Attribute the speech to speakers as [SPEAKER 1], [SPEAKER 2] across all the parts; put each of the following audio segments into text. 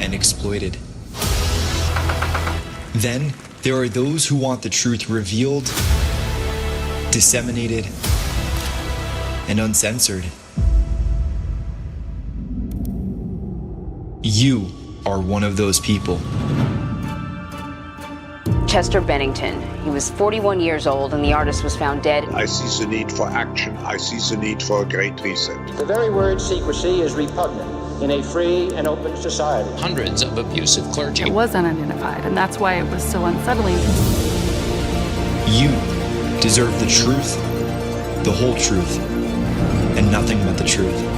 [SPEAKER 1] and exploited. Then there are those who want the truth revealed, disseminated, and uncensored. You are one of those people.
[SPEAKER 2] Chester Bennington. He was 41 years old and the artist was found dead.
[SPEAKER 3] I see the need for action. I see the need for a great reset.
[SPEAKER 4] The very word secrecy is repugnant in a free and open society.
[SPEAKER 5] Hundreds of abusive clergy.
[SPEAKER 6] It was unidentified, and that's why it was so unsettling.
[SPEAKER 1] You deserve the truth, the whole truth, and nothing but the truth.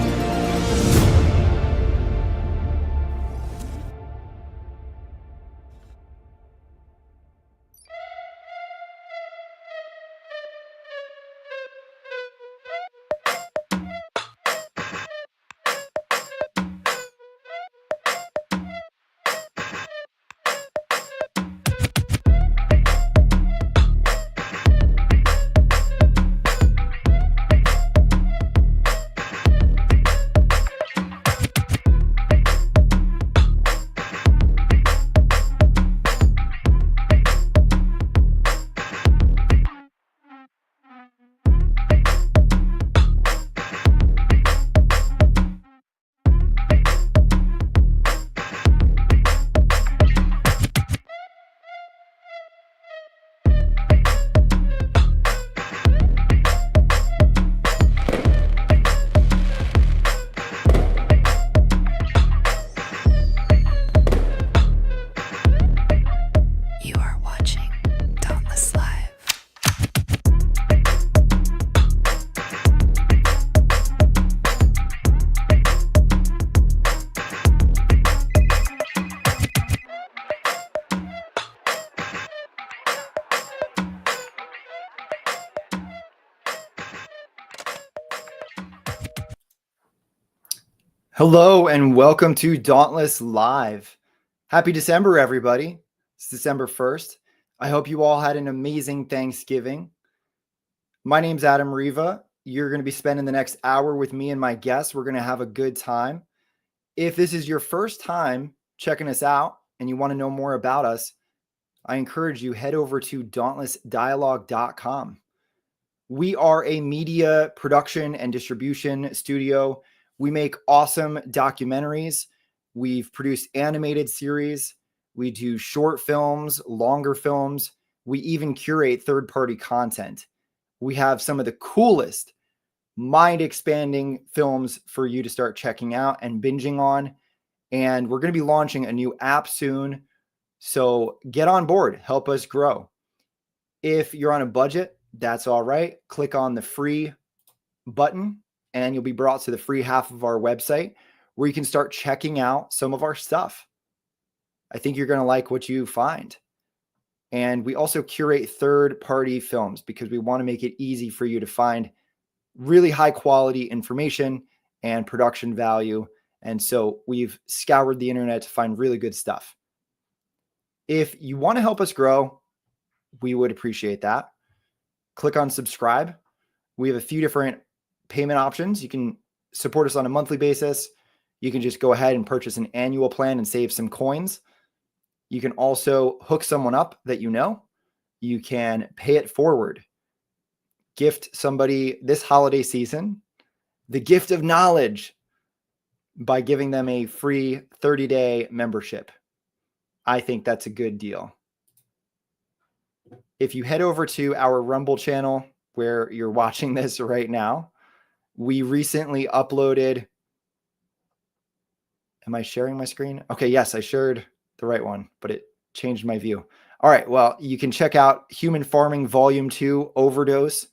[SPEAKER 7] Hello and welcome to Dauntless Live. Happy December, everybody. It's December 1st. I hope you all had an amazing Thanksgiving. My name's Adam Riva. You're going to be spending the next hour with me and my guests. We're going to have a good time. If this is your first time checking us out and you want to know more about us, I encourage you head over to dauntlessdialog.com. We are a media production and distribution studio. We make awesome documentaries. We've produced animated series. We do short films, longer films. We even curate third-party content. We have some of the coolest, mind-expanding films for you to start checking out and binging on. And we're going to be launching a new app soon. So get on board. Help us grow. If you're on a budget, that's all right. Click on the free button and you'll be brought to the free half of our website where you can start checking out some of our stuff. I think you're going to like what you find. And we also curate third-party films because we want to make it easy for you to find really high-quality information and production value. And so we've scoured the internet to find really good stuff. If you want to help us grow, we would appreciate that. Click on subscribe. We have a few different payment options. You can support us on a monthly basis. You can just go ahead and purchase an annual plan and save some coins. You can also hook someone up that you know. You can pay it forward. Gift somebody this holiday season the gift of knowledge by giving them a free 30-day membership. I think that's a good deal. If you head over to our Rumble channel where you're watching this right now, we recently uploaded. Am I sharing my screen? Okay, yes, I shared the right one, but it changed my view. All right, well, you can check out Human Farming Volume 2 Overdose.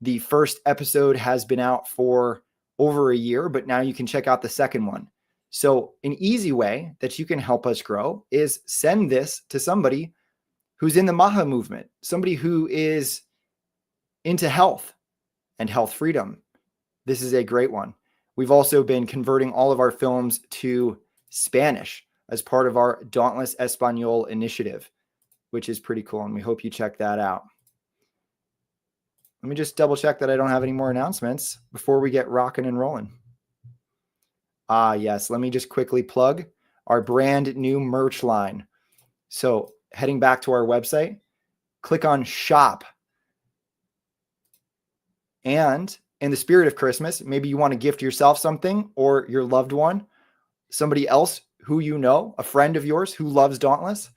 [SPEAKER 7] The first episode has been out for over a year, but now you can check out the second one. So an easy way that you can help us grow is send this to somebody who's in the Maha movement, somebody who is into health and health freedom. This is a great one. We've also been converting all of our films to Spanish as part of our Dauntless Espanol initiative, which is pretty cool, and we hope you check that out. Let me just double check that I don't have any more announcements before we get rocking and rolling. Yes, let me just quickly plug our brand new merch line. So heading back to our website, click on shop. And in the spirit of Christmas, maybe you want to gift yourself something or your loved one, somebody else who you know, a friend of yours who loves Dauntless.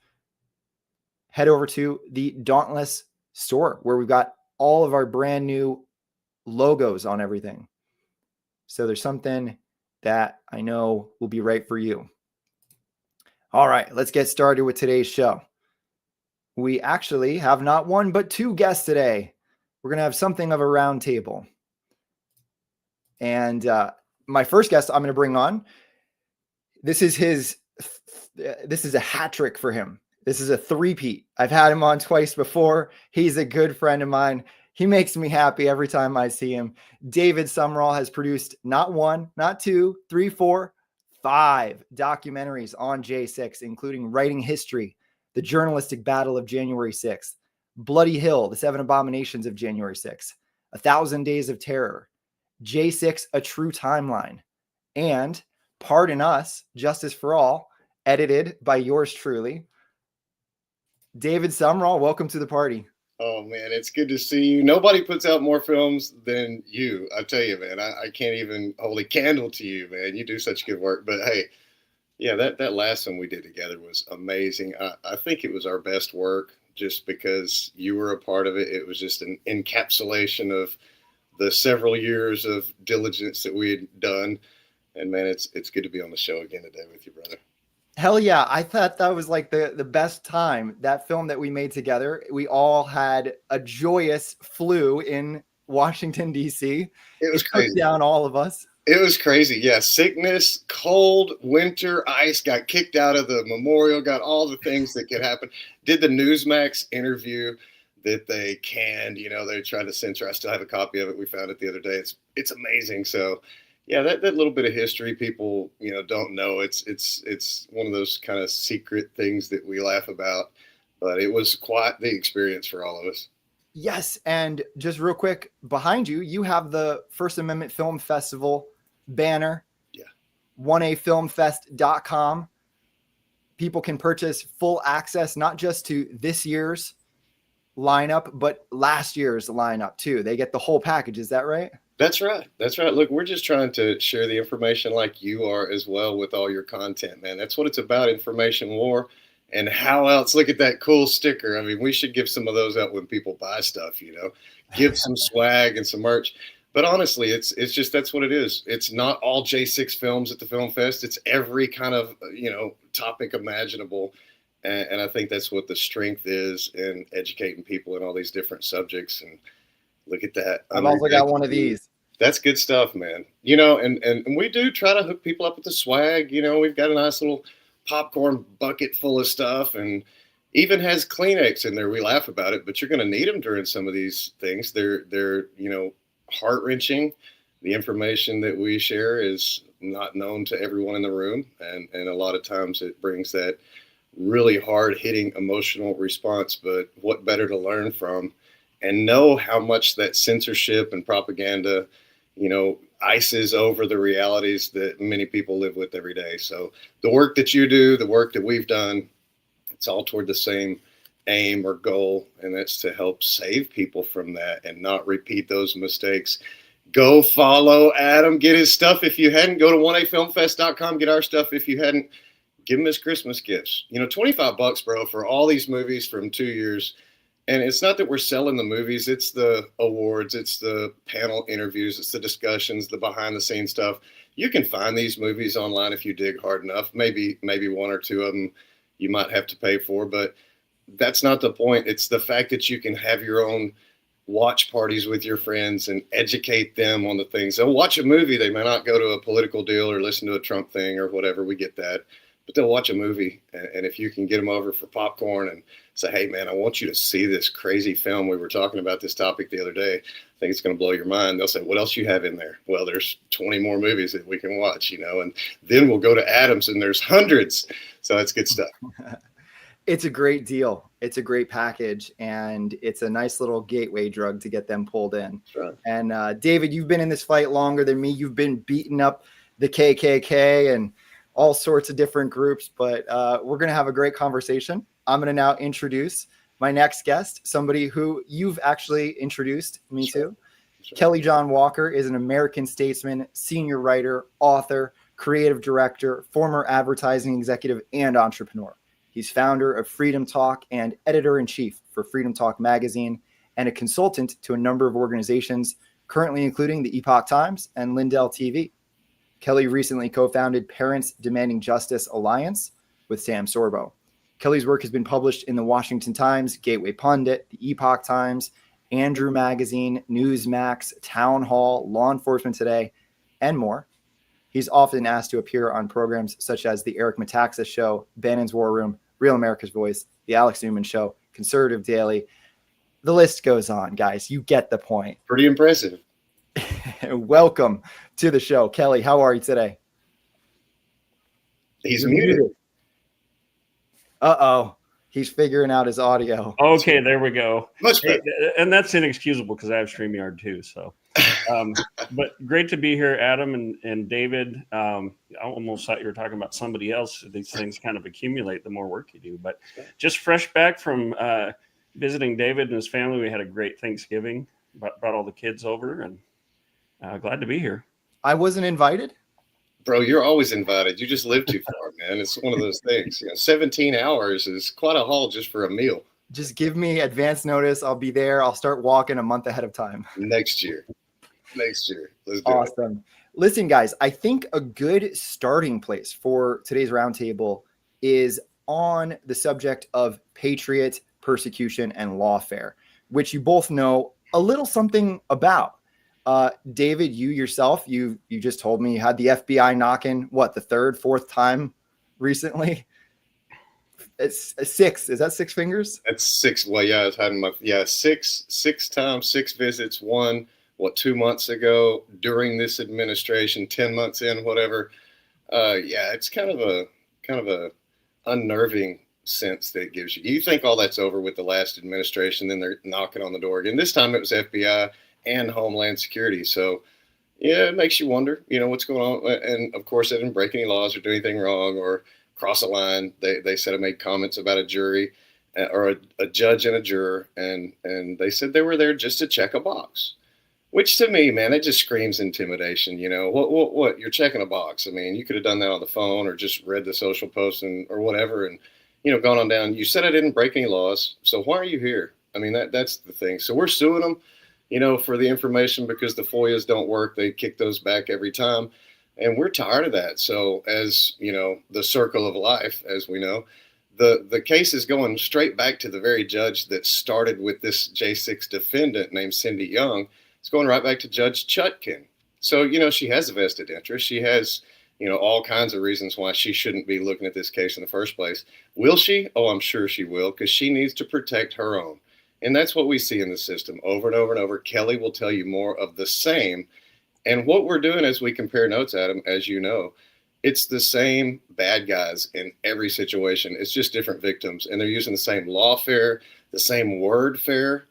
[SPEAKER 7] Head over to the Dauntless store where we've got all of our brand new logos on everything. So there's something that I know will be right for you. All right, let's get started with today's show. We actually have not one, but two guests today. We're going to have something of a round table. And my first guest I'm going to bring on, this is a hat trick for him. This is a three-peat. I've had him on twice before. He's a good friend of mine. He makes me happy every time I see him. David Summerall has produced not one, not two, three, four, five documentaries on J6, including Writing History, The Journalistic Battle of January 6th, Bloody Hill, The Seven Abominations of January 6th, 1,000 Days of Terror, J6, A True Timeline, and Pardon Us, Justice for All, edited by yours truly. David Summerall, welcome to the party.
[SPEAKER 8] Oh, man, it's good to see you. Nobody puts out more films than you. I tell you, man, I can't even hold a candle to you, man. You do such good work. But, hey, yeah, that last one we did together was amazing. I think it was our best work just because you were a part of it. It was just an encapsulation of the several years of diligence that we had done. And, man, it's good to be on the show again today with you, brother. Hell
[SPEAKER 7] yeah. I thought that was like the best time, that film that we made together. We all had a joyous flu in Washington, D.C.
[SPEAKER 8] It was crazy.
[SPEAKER 7] Down all of us.
[SPEAKER 8] It was crazy. Yeah. Sickness, cold, winter, ice, got kicked out of the memorial, got all the things that could happen. Did the Newsmax interview that they canned, they tried to censor. I still have a copy of it. We found it the other day. It's amazing. So, yeah, that little bit of history people, don't know. It's one of those kind of secret things that we laugh about, but it was quite the experience for all of us.
[SPEAKER 7] Yes, and just real quick, behind you, you have the First Amendment Film Festival banner.
[SPEAKER 8] Yeah.
[SPEAKER 7] 1afilmfest.com. People can purchase full access, not just to this year's lineup, but last year's lineup too. They get the whole package. Is that right?
[SPEAKER 8] That's right. Look, we're just trying to share the information like you are as well with all your content, man. That's what it's about, information war. And how else? Look at that cool sticker. I mean, we should give some of those out when people buy stuff, give some swag and some merch. But honestly, it's just, that's what it is. It's not all J6 films at the Film Fest. It's every kind of, topic imaginable. And I think that's what the strength is in educating people in all these different subjects. And look at that.
[SPEAKER 7] I've also got one of these.
[SPEAKER 8] That's good stuff, man. And we do try to hook people up with the swag. We've got a nice little popcorn bucket full of stuff and even has Kleenex in there. We laugh about it, but you're going to need them during some of these things. They're heart-wrenching. The information that we share is not known to everyone in the room. And a lot of times it brings that really hard-hitting emotional response. But what better to learn from and know how much that censorship and propaganda, ices over the realities that many people live with every day. So the work that you do, the work that we've done, it's all toward the same aim or goal, and that's to help save people from that and not repeat those mistakes. Go follow Adam, get his stuff. If you hadn't, go to 1afilmfest.com, get our stuff. If you hadn't, give him his Christmas gifts. $25, bro, for all these movies from 2 years. And it's not that we're selling the movies. It's the awards. It's the panel interviews. It's the discussions, the behind the scenes stuff. You can find these movies online if you dig hard enough. Maybe one or two of them you might have to pay for, but that's not the point. It's the fact that you can have your own watch parties with your friends and educate them on the things. They'll watch a movie. They may not go to a political deal or listen to a Trump thing or whatever. We get that. But they'll watch a movie, and if you can get them over for popcorn and say, hey, man, I want you to see this crazy film. We were talking about this topic the other day. I think it's going to blow your mind. They'll say, what else you have in there? Well, there's 20 more movies that we can watch, and then we'll go to Adams, and there's hundreds. So that's good stuff.
[SPEAKER 7] It's a great deal. It's a great package, and it's a nice little gateway drug to get them pulled in.
[SPEAKER 8] Right.
[SPEAKER 7] And David, you've been in this fight longer than me. You've been beating up the KKK and all sorts of different groups, but we're going to have a great conversation. I'm going to now introduce my next guest, somebody who you've actually introduced me to. Sure. Kelly John Walker is an American statesman, senior writer, author, creative director, former advertising executive, and entrepreneur. He's founder of FreedomTalk and editor-in-chief for FreedomTalk magazine, and a consultant to a number of organizations, currently including the Epoch Times and Lindell TV. Kelly recently co-founded Parents Demanding Justice Alliance with Sam Sorbo. Kelly's work has been published in the Washington Times, Gateway Pundit, the Epoch Times, Andrew Magazine, Newsmax, Town Hall, Law Enforcement Today, and more. He's often asked to appear on programs such as The Eric Metaxas Show, Bannon's War Room, Real America's Voice, The Alex Newman Show, Conservative Daily. The list goes on, guys. You get the point.
[SPEAKER 8] Pretty impressive.
[SPEAKER 7] Welcome to the show. Kelly, how are you today?
[SPEAKER 8] He's muted.
[SPEAKER 7] Uh-oh. He's figuring out his audio.
[SPEAKER 9] Okay, there we go.
[SPEAKER 8] Much better.
[SPEAKER 9] And that's inexcusable because I have StreamYard too. So, but great to be here, Adam and David. I almost thought you were talking about somebody else. These things kind of accumulate the more work you do. But just fresh back from visiting David and his family. We had a great Thanksgiving. Brought all the kids over, and glad to be here.
[SPEAKER 7] I wasn't invited?
[SPEAKER 8] Bro, you're always invited. You just live too far, man. It's one of those things. 17 hours is quite a haul just for a meal.
[SPEAKER 7] Just give me advance notice. I'll be there. I'll start walking a month ahead of time.
[SPEAKER 8] Next year. Let's do it.
[SPEAKER 7] Awesome. Listen, guys, I think a good starting place for today's roundtable is on the subject of patriot persecution and lawfare, which you both know a little something about. David, you yourself, you just told me you had the FBI knocking, the third, fourth time recently? It's 6. Is that 6 fingers?
[SPEAKER 8] That's 6. Well, yeah, I've had six times, 6 visits. One, 2 months ago during this administration, 10 months in, whatever. Yeah, it's kind of a unnerving sense that it gives you. You think all that's over with the last administration, then they're knocking on the door again. This time it was FBI and Homeland Security. So, yeah, it makes you wonder, what's going on. And, of course, they didn't break any laws or do anything wrong or cross a line. They said I made comments about a jury or a judge and a juror, and they said they were there just to check a box, which to me, man, it just screams intimidation. What? You're checking a box. I mean, you could have done that on the phone or just read the social post or whatever and, gone on down. You said I didn't break any laws, so why are you here? I mean, that's the thing. So we're suing them, for the information because the FOIAs don't work. They kick those back every time. And we're tired of that. So as, the circle of life, as we know, the case is going straight back to the very judge that started with this J6 defendant named Cindy Young. It's going right back to Judge Chutkin. So, she has a vested interest. She has, all kinds of reasons why she shouldn't be looking at this case in the first place. Will she? Oh, I'm sure she will, because she needs to protect her own. And that's what we see in the system over and over and over. Kelly will tell you more of the same. And what we're doing as we compare notes, Adam, as you know, it's the same bad guys in every situation. It's just different victims. And they're using the same lawfare, the same wordfare,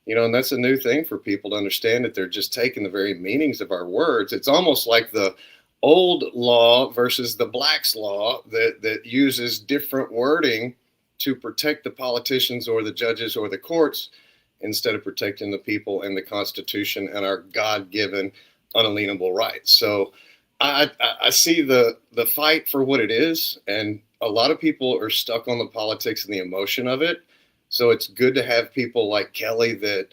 [SPEAKER 8] and that's a new thing for people to understand, that they're just taking the very meanings of our words. It's almost like the old law versus the Black's law that uses different wording to protect the politicians or the judges or the courts instead of protecting the people and the Constitution and our God-given unalienable rights. So I see the fight for what it is, and a lot of people are stuck on the politics and the emotion of it. So it's good to have people like Kelly that,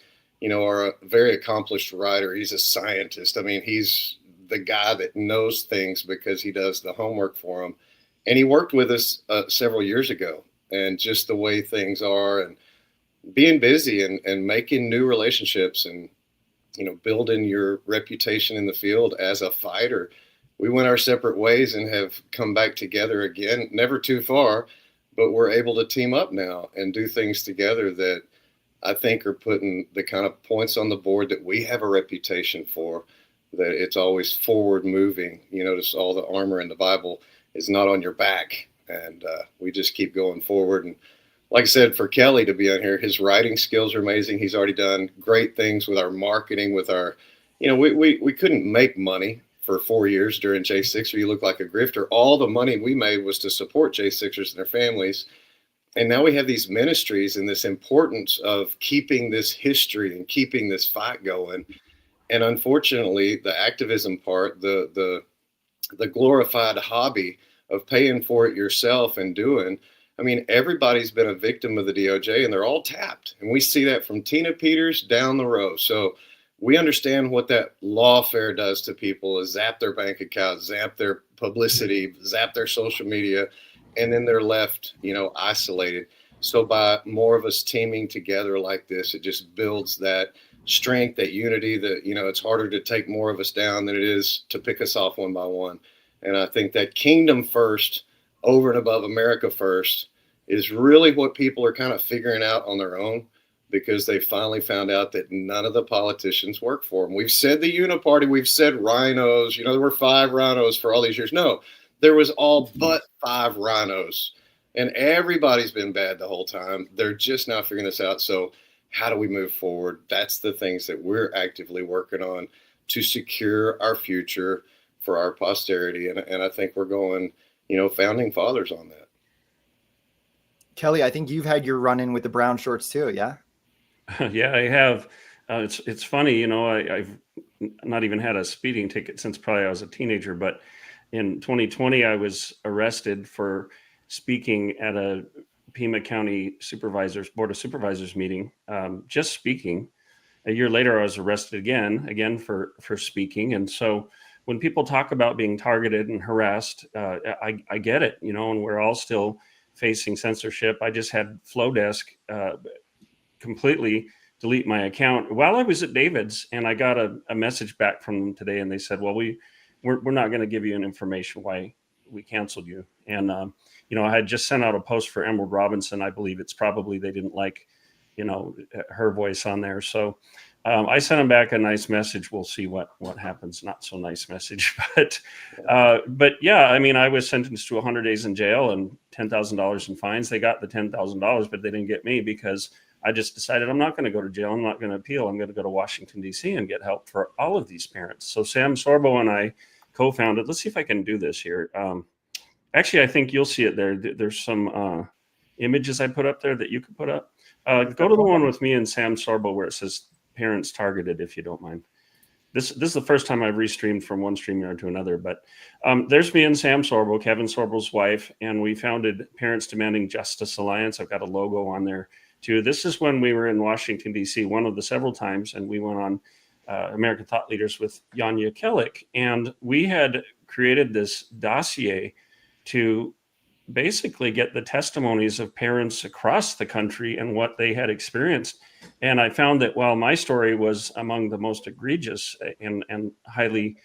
[SPEAKER 8] are a very accomplished writer. He's a scientist. I mean, he's the guy that knows things because he does the homework for them. And he worked with us several years ago, and just the way things are and being busy and making new relationships and, building your reputation in the field as a fighter. We went our separate ways and have come back together again, never too far, but we're able to team up now and do things together that I think are putting the kind of points on the board that we have a reputation for, that it's always forward moving. Just all the armor in the Bible is not on your back. And we just keep going forward. And like I said, for Kelly to be on here, his writing skills are amazing. He's already done great things with our marketing, with our, we couldn't make money for 4 years during J6, or you look like a grifter. All the money we made was to support J6ers and their families. And now we have these ministries and this importance of keeping this history and keeping this fight going. And unfortunately, the activism part, the glorified hobby of paying for it yourself and doing, I mean, everybody's been a victim of the DOJ, and they're all tapped. And we see that from Tina Peters down the row. So we understand what that lawfare does to people, is zap their bank account, zap their publicity, zap their social media, and then they're left, isolated. So by more of us teaming together like this, it just builds that strength, that unity, that, it's harder to take more of us down than it is to pick us off one by one. And I think that kingdom first over and above America first is really what people are kind of figuring out on their own, because they finally found out that none of the politicians work for them. We've said the uniparty, we've said rhinos, there were 5 rhinos for all these years. No, there was all but 5 rhinos, and everybody's been bad the whole time. They're just now figuring this out. So how do we move forward? That's the things that we're actively working on to secure our future for our posterity. And I think we're going, founding fathers on that.
[SPEAKER 7] Kelly, I think you've had your run-in with the brown shorts too, yeah?
[SPEAKER 9] Yeah, I have. It's funny, I've not even had a speeding ticket since probably I was a teenager, but in 2020, I was arrested for speaking at a Pima County Board of Supervisors meeting, just speaking. A year later, I was arrested again for speaking. And so when people talk about being targeted and harassed, I get it, and we're all still facing censorship. I just had Flowdesk completely delete my account while I was at David's, and I got a message back from them today, and they said, well, we're not going to give you an information why we canceled you. And I had just sent out a post for Emerald Robinson. I believe it's probably they didn't like her voice on there, so I sent them back a nice message. We'll see what happens. Not so nice message, but yeah, I mean, I was sentenced to 100 days in jail and $10,000 in fines. They got the $10,000, but they didn't get me because I just decided I'm not going to go to jail. I'm not going to appeal. I'm going to go to Washington, D.C. and get help for all of these parents. So Sam Sorbo and I co-founded. Let's see if I can do this here. Actually, I think you'll see it there. There's some images I put up there that you could put up. Go to the one with me and Sam Sorbo where it says parents targeted, if you don't mind. This is the first time I've restreamed from one StreamYard to another, but there's me and Sam Sorbo, Kevin Sorbo's wife, and we founded Parents Demanding Justice Alliance. I've got a logo on there too. This is when we were in Washington, D.C., one of the several times, and we went on American Thought Leaders with Yanya Kellick, and we had created this dossier to basically get the testimonies of parents across the country and what they had experienced. And I found that while my story was among the most egregious and highly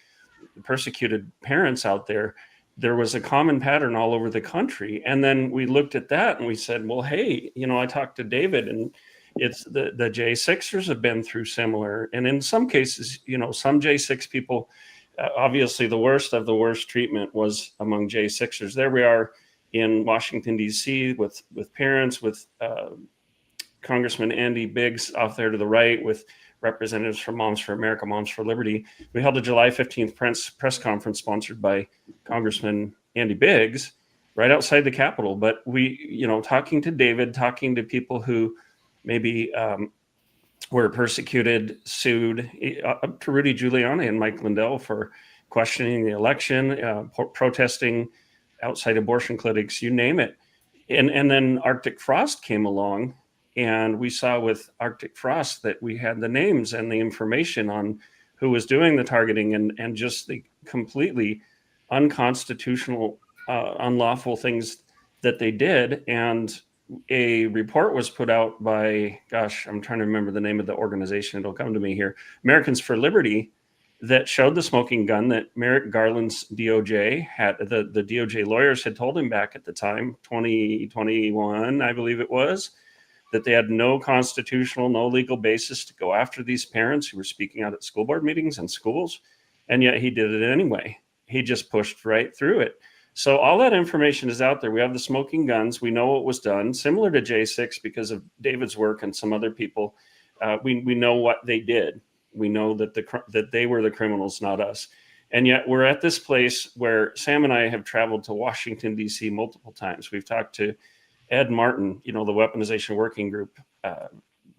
[SPEAKER 9] persecuted parents out there, there was a common pattern all over the country. And then we looked at that and we said, well, hey, I talked to David, and it's the J6ers have been through similar. And in some cases, some J6 people, obviously the worst of the worst treatment was among J6ers. There we are in Washington, D.C. with parents, with Congressman Andy Biggs off there to the right, with representatives from Moms for America, Moms for Liberty. We held a July 15th press conference sponsored by Congressman Andy Biggs right outside the Capitol. But we, talking to David, talking to people who maybe were persecuted, sued, up to Rudy Giuliani and Mike Lindell for questioning the election, protesting outside abortion clinics, you name it. And then Arctic Frost came along, and we saw with Arctic Frost that we had the names and the information on who was doing the targeting and just the completely unconstitutional, unlawful things that they did. And a report was put out by, I'm trying to remember the name of the organization. It'll come to me here. Americans for Liberty, that showed the smoking gun that Merrick Garland's DOJ had. The DOJ lawyers had told him back at the time, 2021, I believe it was, that they had no constitutional, no legal basis to go after these parents who were speaking out at school board meetings and schools. And yet he did it anyway. He just pushed right through it. So all that information is out there. We have the smoking guns. We know what was done, similar to J6 because of David's work and some other people. We know what they did. We know that that they were the criminals, not us. And yet we're at this place where Sam and I have traveled to Washington, D.C. multiple times. We've talked to Ed Martin, the Weaponization Working Group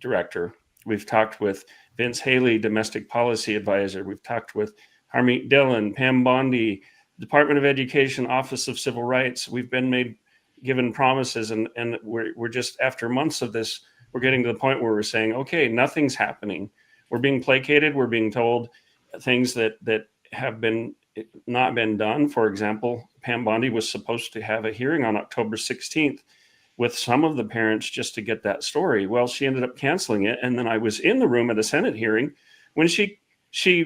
[SPEAKER 9] director. We've talked with Vince Haley, domestic policy advisor. We've talked with Harmeet Dillon, Pam Bondi, Department of Education, Office of Civil Rights. We've been given promises, and we're just, after months of this, we're getting to the point where we're saying, okay, nothing's happening. We're being placated. We're being told things that have not been done. For example, Pam Bondi was supposed to have a hearing on October 16th with some of the parents just to get that story. Well, she ended up canceling it. And then I was in the room at a Senate hearing when she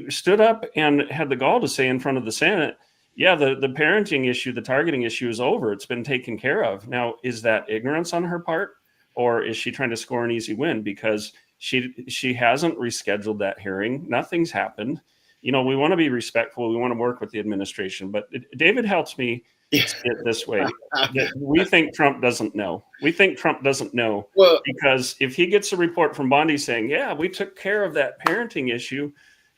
[SPEAKER 9] stood up and had the gall to say in front of the Senate, yeah, the parenting issue, the targeting issue is over. It's been taken care of. Now, is that ignorance on her part, or is she trying to score an easy win? Because she hasn't rescheduled that hearing. Nothing's happened. We want to be respectful. We want to work with the administration. But David helps me see it this way. That we think Trump doesn't know. We think Trump doesn't know. Well, because if he gets a report from Bondi saying, yeah, we took care of that parenting issue,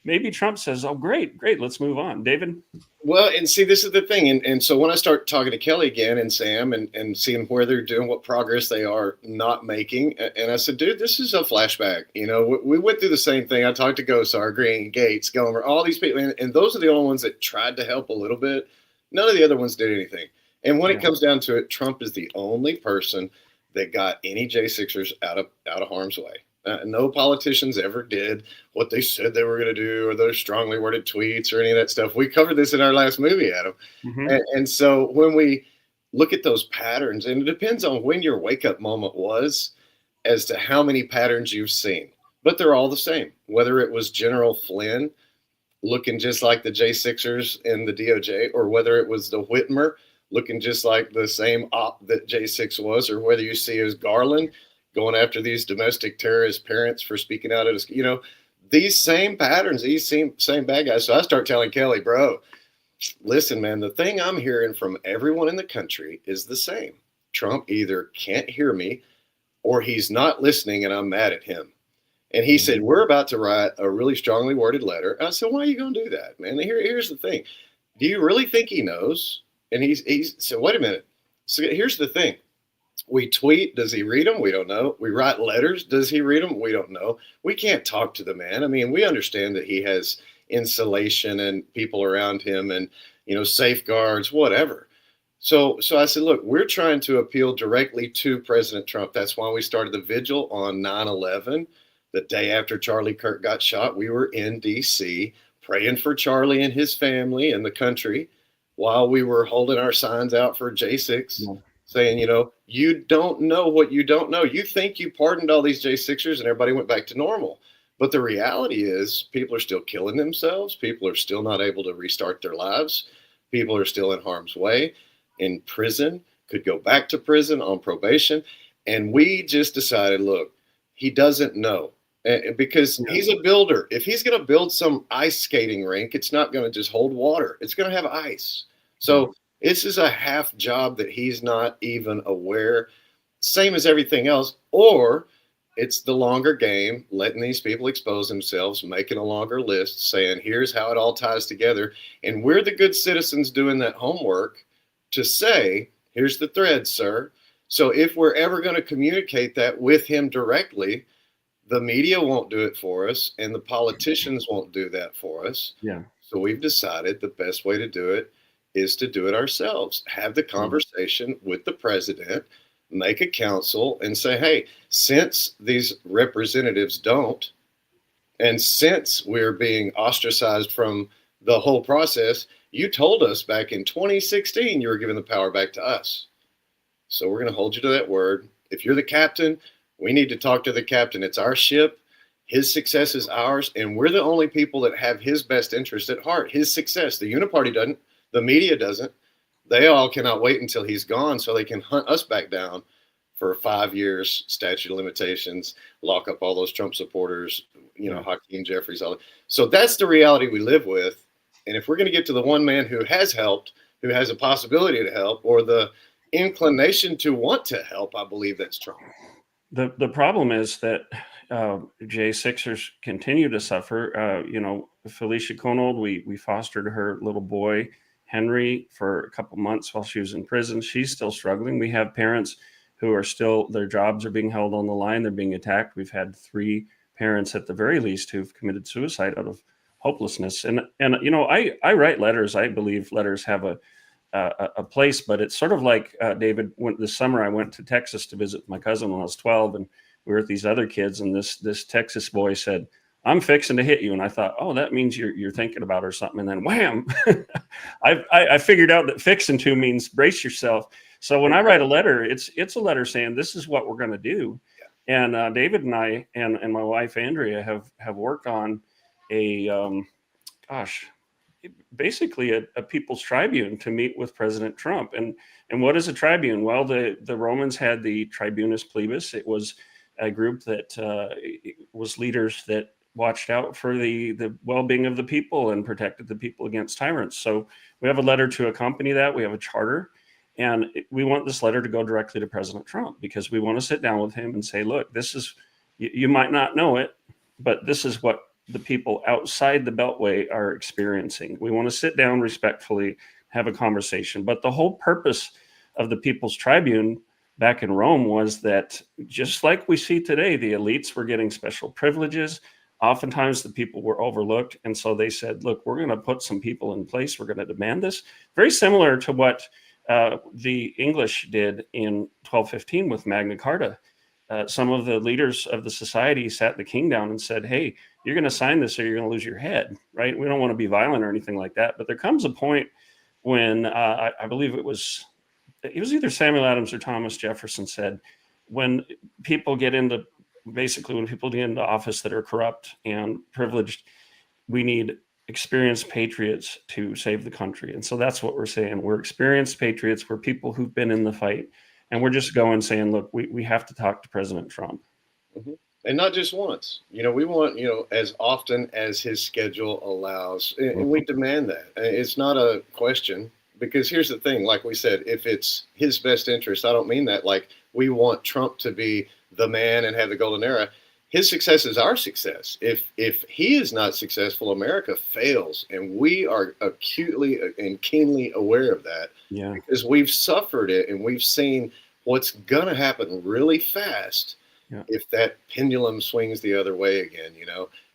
[SPEAKER 9] maybe Trump says, oh, great, let's move on. David?
[SPEAKER 8] Well, and see, this is the thing. And so when I start talking to Kelly again and Sam and seeing where they're doing, what progress they are not making, and I said, dude, this is a flashback. We went through the same thing. I talked to Gosar, Green, Gates, Gomer, all these people, and those are the only ones that tried to help a little bit. None of the other ones did anything. And when it comes down to it, Trump is the only person that got any J6ers out of harm's way. No politicians ever did what they said they were going to do, or those strongly worded tweets or any of that stuff. We covered this in our last movie, Adam. Mm-hmm. And so when we look at those patterns, and it depends on when your wake-up moment was as to how many patterns you've seen. But they're all the same. Whether it was General Flynn looking just like the J6ers in the DOJ, or whether it was the Whitmer looking just like the same op that J6 was, or whether you see as Garland going after these domestic terrorist parents for speaking out at us, these same patterns, these same bad guys. So I start telling Kelly, bro, listen, man, the thing I'm hearing from everyone in the country is the same. Trump either can't hear me or he's not listening and I'm mad at him. And he said, we're about to write a really strongly worded letter. I said, why are you going to do that, man? Here's the thing. Do you really think he knows? And he's said, wait a minute. So here's the thing. We tweet. Does he read them? We don't know. We write letters. Does he read them? We don't know. We can't talk to the man. I mean, we understand that he has insulation and people around him and, safeguards, whatever. So I said, look, we're trying to appeal directly to President Trump. That's why we started the vigil on 9/11. The day after Charlie Kirk got shot, we were in D.C. praying for Charlie and his family and the country while we were holding our signs out for J6. Yeah. Saying, you don't know what you don't know. You think you pardoned all these J6ers and everybody went back to normal. But the reality is people are still killing themselves. People are still not able to restart their lives. People are still in harm's way, in prison, could go back to prison on probation. And we just decided, look, he doesn't know. Because he's a builder. If he's going to build some ice skating rink, it's not going to just hold water. It's going to have ice. So this is a half job that he's not even aware, same as everything else, or it's the longer game, letting these people expose themselves, making a longer list, saying, here's how it all ties together. And we're the good citizens doing that homework to say, here's the thread, sir. So if we're ever going to communicate that with him directly, the media won't do it for us and the politicians won't do that for us. Yeah. So we've decided the best way to do it is to do it ourselves. Have the conversation with the president, make a council and say, hey, since these representatives don't, and since we're being ostracized from the whole process, you told us back in 2016 you were giving the power back to us. So we're going to hold you to that word. If you're the captain, we need to talk to the captain. It's our ship. His success is ours. And we're the only people that have his best interest at heart. His success. The Uniparty doesn't. The media doesn't. They all cannot wait until he's gone so they can hunt us back down for 5 years, statute of limitations, lock up all those Trump supporters, Hakeem Jeffries, all that. So that's the reality we live with. And if we're going to get to the one man who has helped, who has a possibility to help, or the inclination to want to help, I believe that's Trump.
[SPEAKER 9] The problem is that Jay, Sixers continue to suffer. Felicia Conold, we fostered her little boy, Henry, for a couple months while she was in prison. She's still struggling. We have parents who are still, their jobs are being held on the line. They're being attacked. We've had 3 parents at the very least who've committed suicide out of hopelessness. And I write letters. I believe letters have a place, but it's sort of like David. This summer I went to Texas to visit my cousin when I was 12, and we were with these other kids, and this Texas boy said, "I'm fixing to hit you," and I thought, "Oh, that means you're thinking about her or something." And then wham, I figured out that fixing to means brace yourself. So when I write a letter, it's a letter saying this is what we're going to do. And David and I and my wife Andrea have worked on basically a people's tribune to meet with President Trump. And what is a tribune? Well, the Romans had the tribunus plebis. It was a group that was leaders that watched out for the well-being of the people and protected the people against tyrants. So we have a letter to accompany that. We have a charter. And we want this letter to go directly to President Trump because we want to sit down with him and say, look, this is, you might not know it, but this is what the people outside the Beltway are experiencing. We want to sit down respectfully, have a conversation. But the whole purpose of the People's Tribune back in Rome was that, just like we see today, the elites were getting special privileges. Oftentimes the people were overlooked. And so they said, look, we're going to put some people in place. We're going to demand this. Very similar to what the English did in 1215 with Magna Carta. Some of the leaders of the society sat the king down and said, hey, you're going to sign this or you're going to lose your head, right? We don't want to be violent or anything like that. But there comes a point when I believe it was either Samuel Adams or Thomas Jefferson said, when people get into office that are corrupt and privileged, we need experienced patriots to save the country. And so that's what we're saying. We're experienced patriots. We're people who've been in the fight. And we're just going saying, look, we have to talk to President Trump.
[SPEAKER 8] Mm-hmm. And not just once. We want, as often as his schedule allows. And we demand that. It's not a question. Because here's the thing, like we said, if it's his best interest, I don't mean that like we want Trump to be the man and have the golden era. His success is our success. If he is not successful, America fails. And we are acutely and keenly aware of that.
[SPEAKER 9] Yeah.
[SPEAKER 8] Because we've suffered it and we've seen what's going to happen really fast if that pendulum swings the other way again,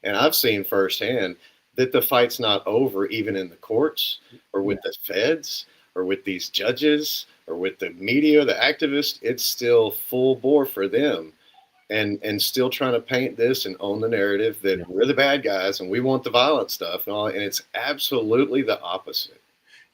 [SPEAKER 8] And I've seen firsthand that the fight's not over even in the courts or with the feds or with these judges or with the media, the activists. It's still full bore for them. And still trying to paint this and own the narrative that we're the bad guys and we want the violent stuff and all. And it's absolutely the opposite.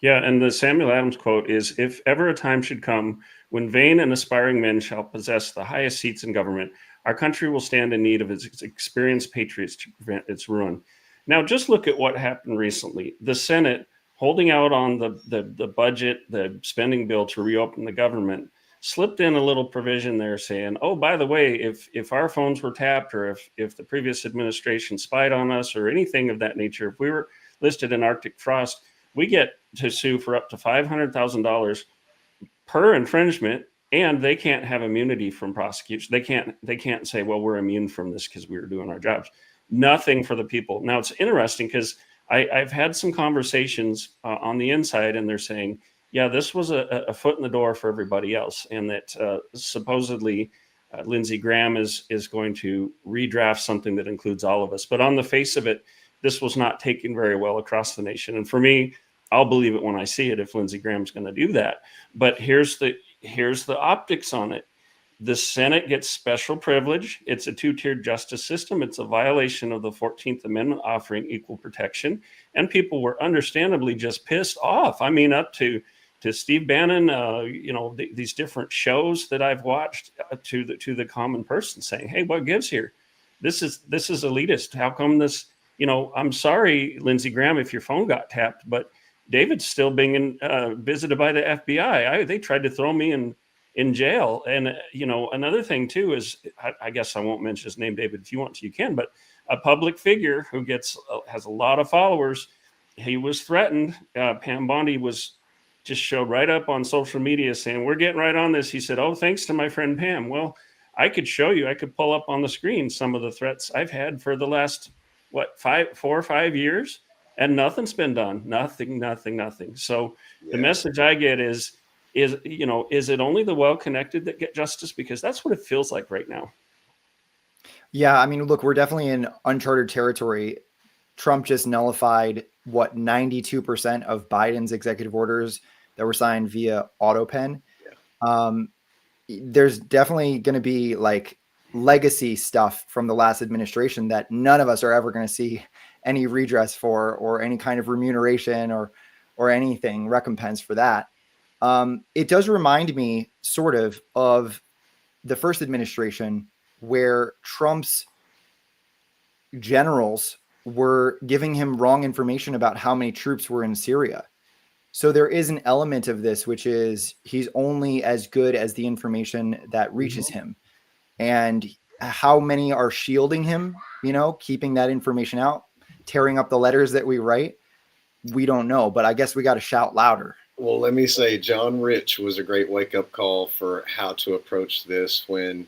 [SPEAKER 9] Yeah, and the Samuel Adams quote is, if ever a time should come when vain and aspiring men shall possess the highest seats in government, our country will stand in need of its experienced patriots to prevent its ruin. Now, just look at what happened recently. The Senate holding out on the budget, the spending bill to reopen the government, slipped in a little provision there saying, oh, by the way, if our phones were tapped or if the previous administration spied on us or anything of that nature, if we were listed in Arctic frost, we get to sue for up to $500,000 per infringement, and they can't have immunity from prosecution. They can't say, well, we're immune from this because we were doing our jobs. Nothing for the people. Now, it's interesting because I've had some conversations on the inside, and they're saying, yeah, this was a foot in the door for everybody else, and that supposedly Lindsey Graham is going to redraft something that includes all of us. But on the face of it, this was not taken very well across the nation. And for me, I'll believe it when I see it if Lindsey Graham's going to do that. But here's the optics on it. The Senate gets special privilege. It's a two-tiered justice system. It's a violation of the 14th Amendment offering equal protection. And people were understandably just pissed off. I mean, up to Steve Bannon, these different shows that I've watched to the common person saying, hey, what gives here? This is elitist. How come this, I'm sorry, Lindsey Graham, if your phone got tapped, but David's still being visited by the FBI. They tried to throw me in jail. And, another thing too is, I guess I won't mention his name, David, if you want to, you can, but a public figure who has a lot of followers, he was threatened. Pam Bondi just showed right up on social media saying, we're getting right on this. He said, oh, thanks to my friend Pam. Well, I could show you, I could pull up on the screen some of the threats I've had for the last, 4 or 5 years, and nothing's been done. Nothing. So the message I get is it only the well-connected that get justice? Because that's what it feels like right now.
[SPEAKER 7] Yeah, I mean, look, we're definitely in uncharted territory. Trump just nullified 92% of Biden's executive orders that were signed via AutoPen. There's definitely going to be like legacy stuff from the last administration that none of us are ever going to see any redress for, or any kind of remuneration or anything recompense for that. It does remind me sort of the first administration, where Trump's generals were giving him wrong information about how many troops were in Syria. So there is an element of this, which is he's only as good as the information that reaches him. And how many are shielding him, keeping that information out, tearing up the letters that we write? We don't know, but I guess we got to shout louder.
[SPEAKER 8] Well, let me say, John Rich was a great wake-up call for how to approach this when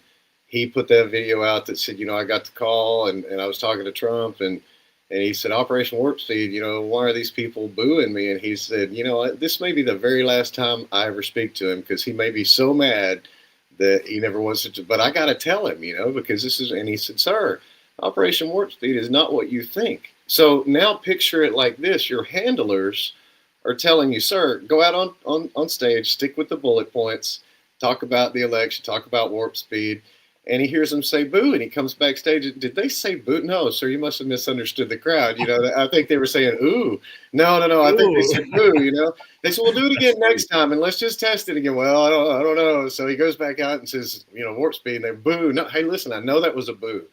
[SPEAKER 8] he put that video out that said, I got the call and I was talking to Trump and he said, Operation Warp Speed, why are these people booing me? And he said, this may be the very last time I ever speak to him, because he may be so mad that he never wants to, but I got to tell him, because this is, and he said, sir, Operation Warp Speed is not what you think. So now picture it like this. Your handlers are telling you, sir, go out on stage, stick with the bullet points, talk about the election, talk about warp speed. And he hears them say boo, and he comes backstage. Did they say boo? No, sir, you must have misunderstood the crowd. I think they were saying ooh. No, I think they said boo, They said, we'll do it again next time, and let's just test it again. Well, I don't know. So he goes back out and says, warp speed, and they boo. No, hey, listen, I know that was a boo.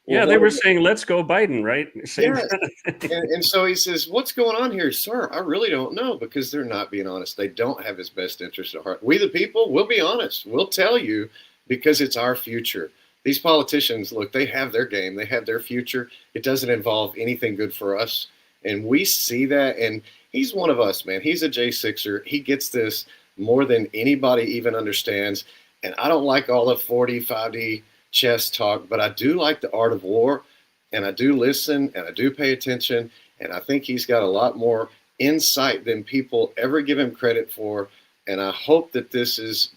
[SPEAKER 9] Yeah, they were saying, let's go Biden, right?
[SPEAKER 8] And so he says, what's going on here, sir? I really don't know, because they're not being honest. They don't have his best interest at heart. We, the people, will be honest. We'll tell you, because it's our future. These politicians, look, they have their game. They have their future. It doesn't involve anything good for us. And we see that. And he's one of us, man. He's a J6er. He gets this more than anybody even understands. And I don't like all the 40, 50 chess talk, but I do like the art of war. And I do listen and I do pay attention. And I think he's got a lot more insight than people ever give him credit for. And I hope that this is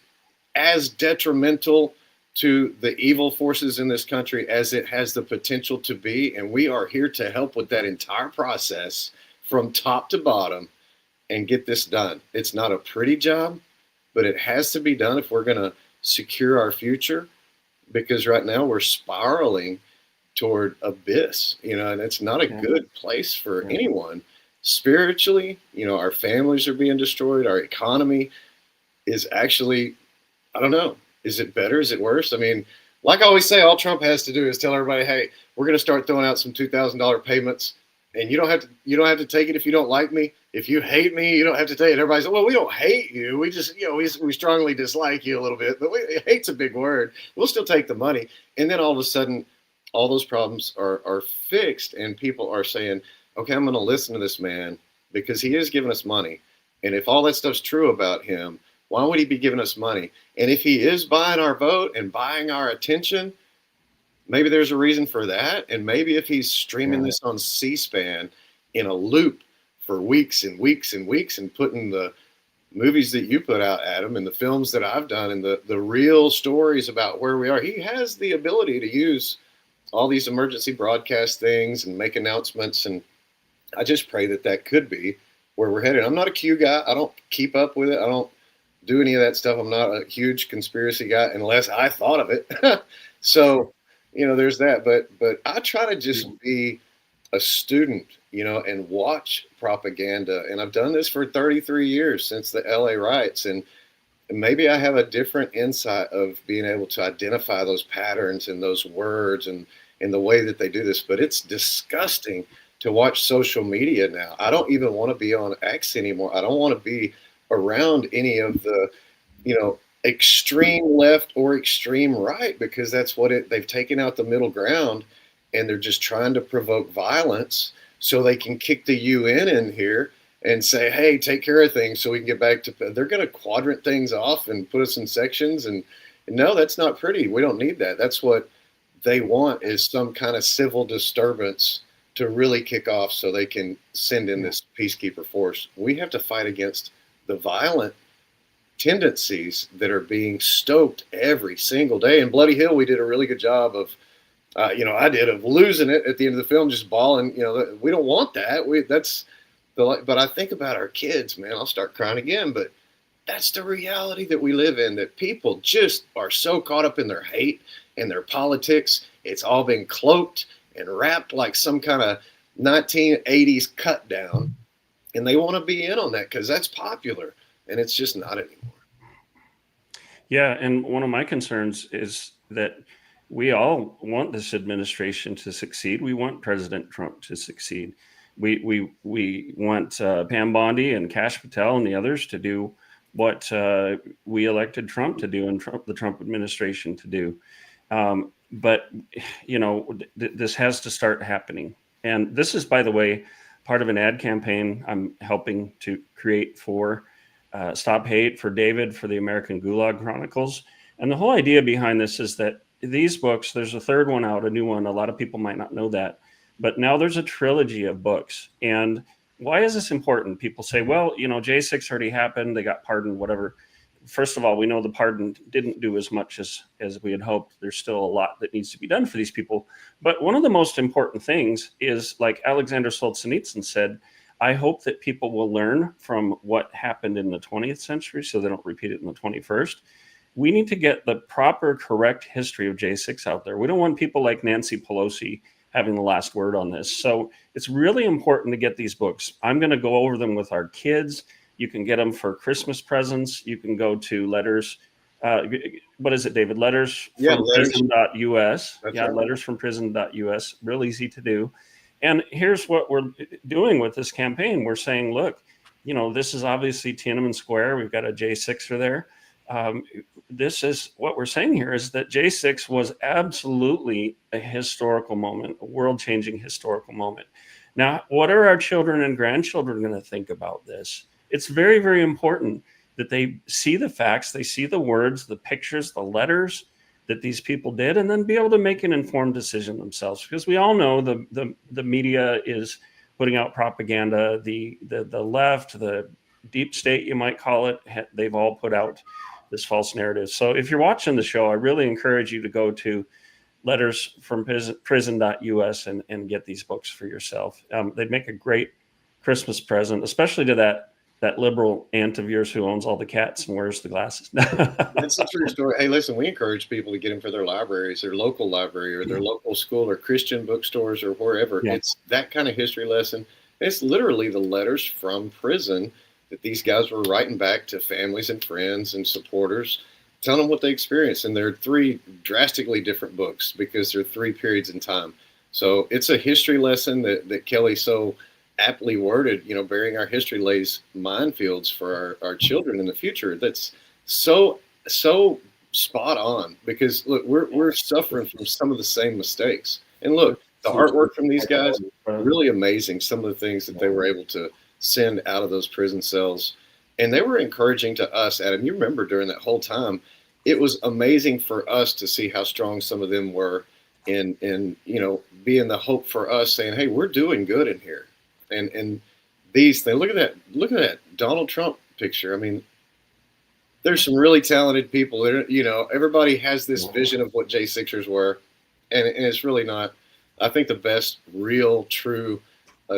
[SPEAKER 8] as detrimental to the evil forces in this country as it has the potential to be. And we are here to help with that entire process from top to bottom and get this done. It's not a pretty job, but it has to be done if we're going to secure our future, because right now we're spiraling toward abyss, and it's not a good place for anyone. Spiritually, our families are being destroyed. Our economy is actually, I don't know. Is it better? Is it worse? I mean, like I always say, all Trump has to do is tell everybody, hey, we're going to start throwing out some $2,000 payments, and you don't have to take it if you don't like me. If you hate me, you don't have to take it. Everybody's like, well, we don't hate you. We just, we strongly dislike you a little bit, but hate's a big word. We'll still take the money. And then all of a sudden, all those problems are fixed, and people are saying, okay, I'm going to listen to this man because he is giving us money. And if all that stuff's true about him, why would he be giving us money? And if he is buying our vote and buying our attention, maybe there's a reason for that. And maybe if he's streaming this on C-SPAN in a loop for weeks and weeks and weeks, and putting the movies that you put out, Adam, and the films that I've done, and the real stories about where we are, he has the ability to use all these emergency broadcast things and make announcements. And I just pray that could be where we're headed. I'm not a Q guy. I don't keep up with it. I don't do any of that stuff. I'm not a huge conspiracy guy unless I thought of it. So, there's that. But I try to just be a student, and watch propaganda. And I've done this for 33 years, since the LA riots. And maybe I have a different insight of being able to identify those patterns and those words and the way that they do this. But it's disgusting to watch social media now. I don't even want to be on X anymore. I don't want to be around any of the, extreme left or extreme right, because that's what they've taken out the middle ground, and they're just trying to provoke violence so they can kick the UN in here and say, hey, take care of things so we can get back to, they're going to quadrant things off and put us in sections. And No, that's not pretty. We don't need that. That's what they want, is some kind of civil disturbance to really kick off so they can send in this peacekeeper force. We have to fight against the violent tendencies that are being stoked every single day. In Bloody Hill, we did a really good job of, I did, of losing it at the end of the film, just bawling. We don't want that. But I think about our kids, man. I'll start crying again. But that's the reality that we live in, that people just are so caught up in their hate and their politics. It's all been cloaked and wrapped like some kind of 1980s cut down. And they want to be in on that because that's popular. And it's just not anymore.
[SPEAKER 9] Yeah. And one of my concerns is that we all want this administration to succeed. We want President Trump to succeed. We want Pam Bondi and Kash Patel and the others to do what we elected Trump to do and the Trump administration to do. But this has to start happening. And this is, by the way, part of an ad campaign I'm helping to create for Stop Hate, for David, for the American Gulag Chronicles. And the whole idea behind this is that these books, there's a third one out, a new one. A lot of people might not know that. But now there's a trilogy of books. And why is this important? People say, well, J6 already happened. They got pardoned, whatever. First of all, we know the pardon didn't do as much as we had hoped. There's still a lot that needs to be done for these people. But one of the most important things is, like Alexander Solzhenitsyn said, I hope that people will learn from what happened in the 20th century so they don't repeat it in the 21st. We need to get the proper, correct history of J6 out there. We don't want people like Nancy Pelosi having the last word on this. So it's really important to get these books. I'm going to go over them with our kids. You can get them for Christmas presents. You can go to letters. What is it, David? Letters from prison.us. Yeah, right. Letters from prison.us. Real easy to do. And here's what we're doing with this campaign. We're saying, look, this is obviously Tiananmen Square. We've got a J6er there. This is what we're saying here, is that J6 was absolutely a historical moment, a world-changing historical moment. Now, what are our children and grandchildren going to think about this? It's very, very important that they see the facts, they see the words, the pictures, the letters that these people did, and then be able to make an informed decision themselves. Because we all know the media is putting out propaganda. The left, the deep state, you might call it, they've all put out this false narrative. So if you're watching the show, I really encourage you to go to letters from prison.us and get these books for yourself. They'd make a great Christmas present, especially to that liberal aunt of yours who owns all the cats and wears the glasses.
[SPEAKER 8] That's a true story. Hey, listen, we encourage people to get them for their libraries, their local library or their local school or Christian bookstores or wherever. Yeah. It's that kind of history lesson. It's literally the letters from prison that these guys were writing back to families and friends and supporters, telling them what they experienced. And they're three drastically different books because they're three periods in time. So it's a history lesson that Kelly so aptly worded, burying our history lays minefields for our children in the future. That's so spot on, because look, we're suffering from some of the same mistakes. And look, the artwork from these guys, really amazing. Some of the things that they were able to send out of those prison cells. And they were encouraging to us, Adam. You remember during that whole time, it was amazing for us to see how strong some of them were in being the hope for us, saying, hey, we're doing good in here. And these things, look at that Donald Trump picture. I mean, there's some really talented people that everybody has this vision of what J6ers were. And it's really not. I think the best real true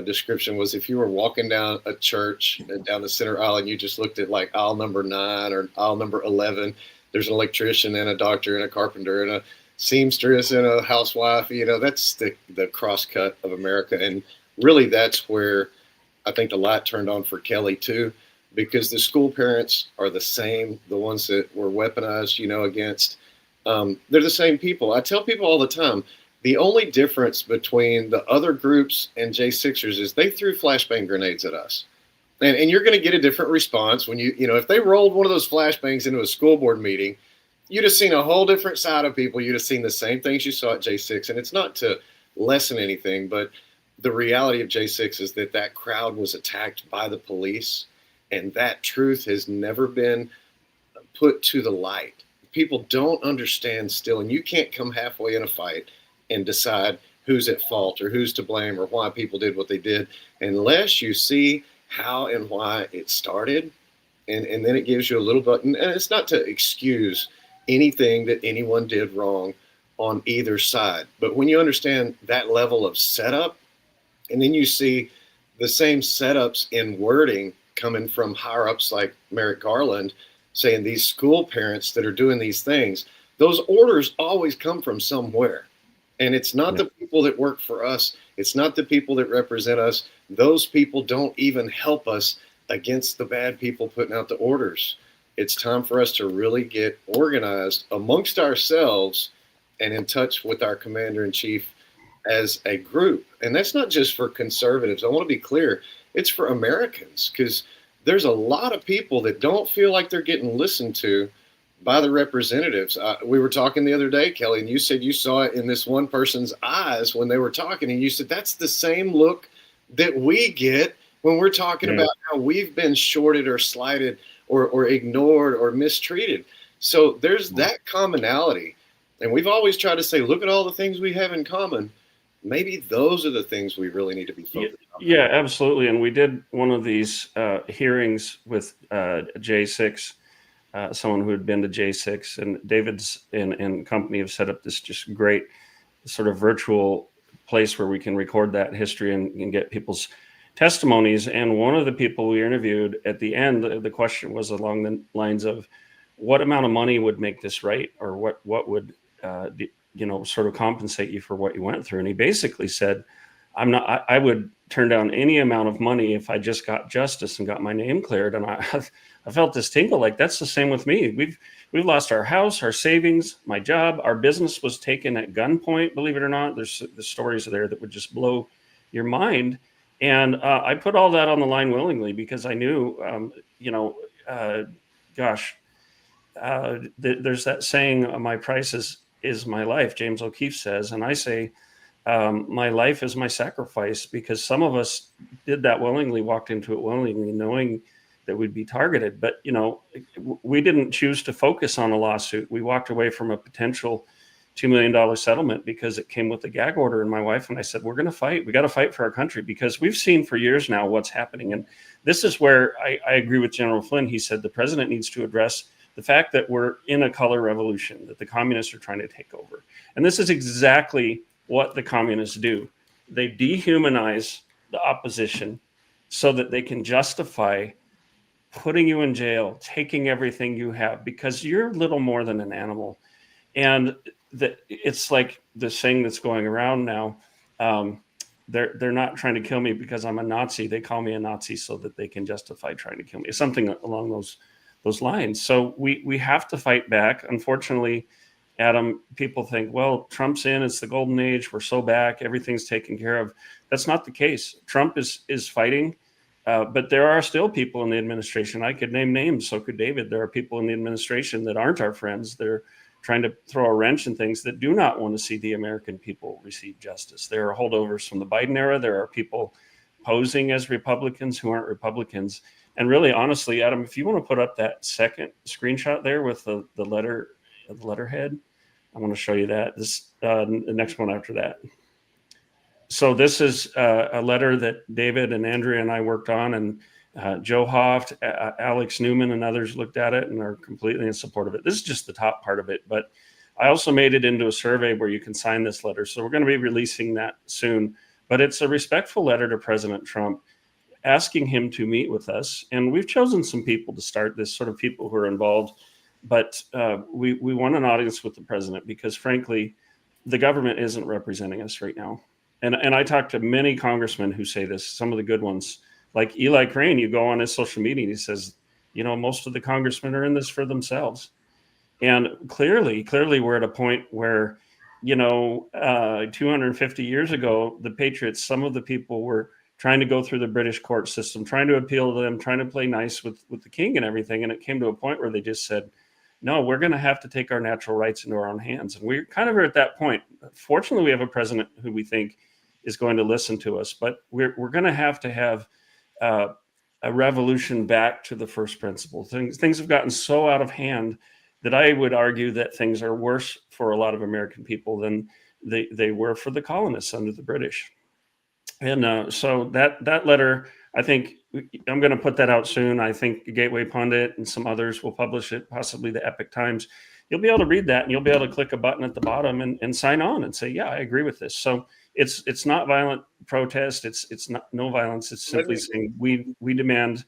[SPEAKER 8] description was if you were walking down a church down the center aisle and you just looked at like aisle number 9 or aisle number 11, there's an electrician and a doctor and a carpenter and a seamstress and a housewife. That's the crosscut of America. And really that's where I think the light turned on for Kelly too, because the school parents are the same, the ones that were weaponized, against, they're the same people. I tell people all the time, the only difference between the other groups and J6ers is they threw flashbang grenades at us. And you're going to get a different response when if they rolled one of those flashbangs into a school board meeting, you'd have seen a whole different side of people. You'd have seen the same things you saw at J6. And it's not to lessen anything, but the reality of J6 is that crowd was attacked by the police, and that truth has never been put to the light. people don't understand still, and you can't come halfway in a fight and decide who's at fault or who's to blame or why people did what they did unless you see how and why it started. And then it gives you a little button, and it's not to excuse anything that anyone did wrong on either side. But when you understand that level of setup, and then you see the same setups in wording coming from higher ups like Merrick Garland saying these school parents that are doing these things, those orders always come from somewhere. And it's not the people that work for us. It's not the people that represent us. Those people don't even help us against the bad people putting out the orders. It's time for us to really get organized amongst ourselves and in touch with our commander in chief as a group. And that's not just for conservatives. I want to be clear. It's for Americans, because there's a lot of people that don't feel like they're getting listened to by the representatives. We were talking the other day, Kelly, and you said you saw it in this one person's eyes when they were talking. And you said, that's the same look that we get when we're talking about how we've been shorted or slighted or ignored or mistreated. So there's that commonality. And we've always tried to say, look at all the things we have in common. Maybe those are the things we really need to be focused on.
[SPEAKER 9] Yeah, absolutely. And we did one of these hearings with J6, someone who had been to J6, and David's and company have set up this just great sort of virtual place where we can record that history and get people's testimonies. And one of the people we interviewed at the end, the question was along the lines of, what amount of money would make this right? Or what would, sort of compensate you for what you went through? And he basically said, I would turn down any amount of money if I just got justice and got my name cleared. And I felt this tingle, like that's the same with me. We've lost our house, our savings, my job, our business was taken at gunpoint. Believe it or not, there's the stories there that would just blow your mind. And I put all that on the line willingly because I knew, there's that saying, my price is my life, James O'Keefe says. And I say, my life is my sacrifice, because some of us did that willingly, walked into it willingly, knowing that we'd be targeted. But, we didn't choose to focus on a lawsuit. We walked away from a potential $2 million settlement because it came with a gag order. And my wife and I said, we're going to fight. We got to fight for our country, because we've seen for years now what's happening. And this is where I agree with General Flynn. He said the president needs to address the fact that we're in a color revolution, that the communists are trying to take over. And this is exactly what the communists do. They dehumanize the opposition so that they can justify putting you in jail, taking everything you have, because you're little more than an animal. And it's like this thing that's going around now. They're not trying to kill me because I'm a Nazi. They call me a Nazi so that they can justify trying to kill me. It's something along those lines. So we have to fight back. Unfortunately, Adam, people think, well, Trump's in, it's the golden age, we're so back, everything's taken care of. That's not the case. Trump is fighting, but there are still people in the administration. I could name names, so could David. There are people in the administration that aren't our friends. They're trying to throw a wrench in things, that do not want to see the American people receive justice. There are holdovers from the Biden era. There are people posing as Republicans who aren't Republicans. And really, honestly, Adam, if you want to put up that second screenshot there with the letterhead, I want to show you that. The next one after that. So this is a letter that David and Andrea and I worked on, and Joe Hoft, Alex Newman, and others looked at it and are completely in support of it. This is just the top part of it, but I also made it into a survey where you can sign this letter. So we're going to be releasing that soon, but it's a respectful letter to President Trump, asking him to meet with us. And we've chosen some people to start this, sort of people who are involved, but we want an audience with the president, because frankly, the government isn't representing us right now. And I talked to many congressmen who say this, some of the good ones, like Eli Crane. You go on his social media and he says, most of the congressmen are in this for themselves. And clearly we're at a point where, 250 years ago, the patriots, some of the people were trying to go through the British court system, trying to appeal to them, trying to play nice with the king and everything. And it came to a point where they just said, no, we're going to have to take our natural rights into our own hands. And we're kind of at that point. Fortunately, we have a president who we think is going to listen to us, but we're going to have a revolution back to the first principle. Things have gotten so out of hand that I would argue that things are worse for a lot of American people than they were for the colonists under the British. And so that letter, I think I'm going to put that out soon. I think Gateway Pundit and some others will publish it, possibly the Epic Times. You'll be able to read that, and you'll be able to click a button at the bottom and sign on and say, yeah, I agree with this. So it's not violent protest. It's not no violence. It's simply saying we demand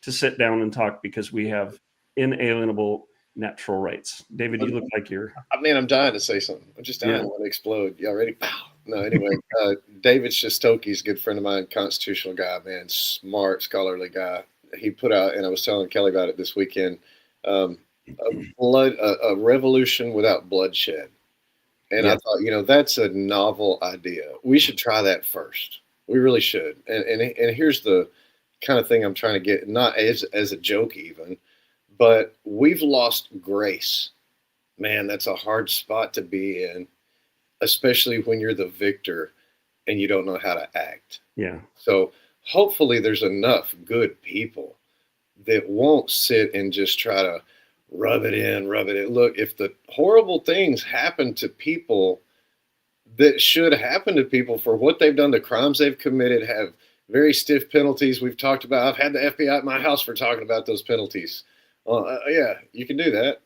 [SPEAKER 9] to sit down and talk because we have inalienable natural rights. David, you look like you're.
[SPEAKER 8] I mean, I'm dying to say something. I'm just dying. I want to explode. Y'all ready? Pow. No, anyway, David Shestoki's a good friend of mine, constitutional guy, man, smart, scholarly guy. He put out, and I was telling Kelly about it this weekend, a revolution without bloodshed. And I thought, that's a novel idea. We should try that first. We really should. And here's the kind of thing I'm trying to get, not as a joke even, but we've lost grace. Man, that's a hard spot to be in, especially when you're the victor and you don't know how to act.
[SPEAKER 9] Yeah.
[SPEAKER 8] So hopefully there's enough good people that won't sit and just try to rub it in. Look, if the horrible things happen to people that should happen to people for what they've done, the crimes they've committed, have very stiff penalties. We've talked about, I've had the FBI at my house for talking about those penalties. Yeah, you can do that.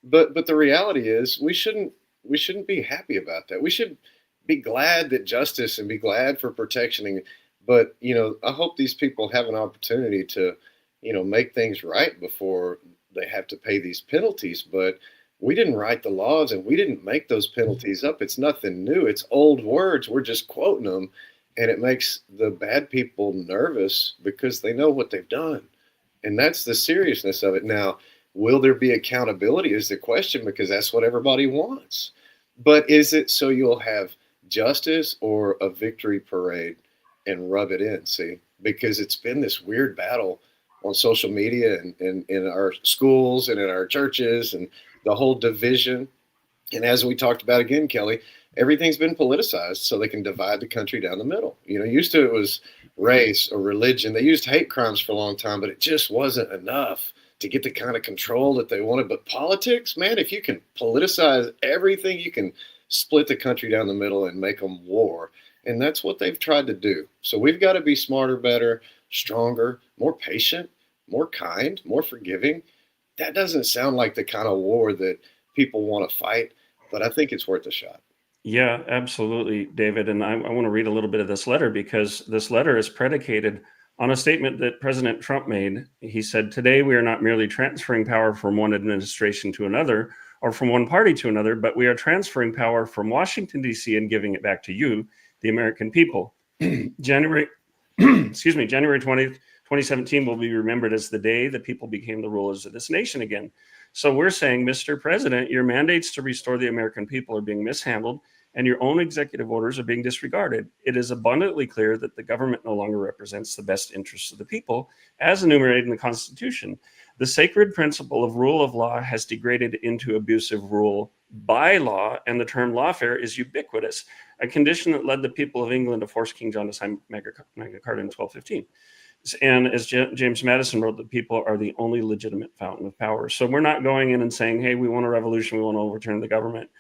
[SPEAKER 8] But the reality is we shouldn't be happy about that. We should be glad that justice and be glad for protection. But, I hope these people have an opportunity to, make things right before they have to pay these penalties. But we didn't write the laws and we didn't make those penalties up. It's nothing new. It's old words. We're just quoting them. And it makes the bad people nervous because they know what they've done. And that's the seriousness of it. Now, will there be accountability is the question, because that's what everybody wants. But is it so you'll have justice or a victory parade and rub it in? See, because it's been this weird battle on social media and in our schools and in our churches and the whole division. And as we talked about again, Kelly, everything's been politicized so they can divide the country down the middle. Used to it was race or religion. They used hate crimes for a long time, but it just wasn't enough to get the kind of control that they wanted. But politics, man, if you can politicize everything, you can split the country down the middle and make them war. And that's what they've tried to do. So we've got to be smarter, better, stronger, more patient, more kind, more forgiving. That doesn't sound like the kind of war that people want to fight, but I think it's worth a shot.
[SPEAKER 9] Yeah, absolutely, David. And I want to read a little bit of this letter, because this letter is predicated on a statement that President Trump made. He said, "Today, we are not merely transferring power from one administration to another or from one party to another, but we are transferring power from Washington, D.C. and giving it back to you, the American people." January 20th, 2017 will be remembered as the day that people became the rulers of this nation again. So we're saying, Mr. President, your mandates to restore the American people are being mishandled, and your own executive orders are being disregarded. It is abundantly clear that the government no longer represents the best interests of the people, as enumerated in the Constitution. The sacred principle of rule of law has degraded into abusive rule by law, and the term lawfare is ubiquitous, a condition that led the people of England to force King John to sign Magna Carta in 1215. And as James Madison wrote, the people are the only legitimate fountain of power. So we're not going in and saying, hey, we want a revolution, we want to overturn the government.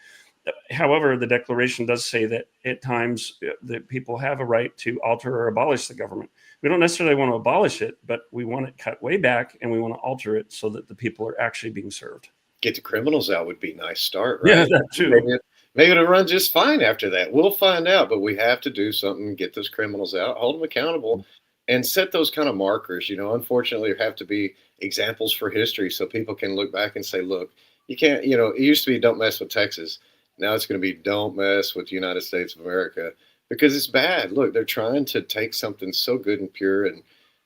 [SPEAKER 9] However, the Declaration does say that at times that people have a right to alter or abolish the government. We don't necessarily want to abolish it, but we want it cut way back, and we want to alter it so that the people are actually being served.
[SPEAKER 8] Get the criminals out would be a nice start, right?
[SPEAKER 9] Yeah, that too.
[SPEAKER 8] Maybe it'll run just fine after that. We'll find out, but we have to do something, get those criminals out, hold them accountable, and set those kind of markers. Unfortunately, there have to be examples for history so people can look back and say, look, you can't, it used to be don't mess with Texas. Now it's going to be don't mess with the United States of America, because it's bad. Look, they're trying to take something so good and pure, and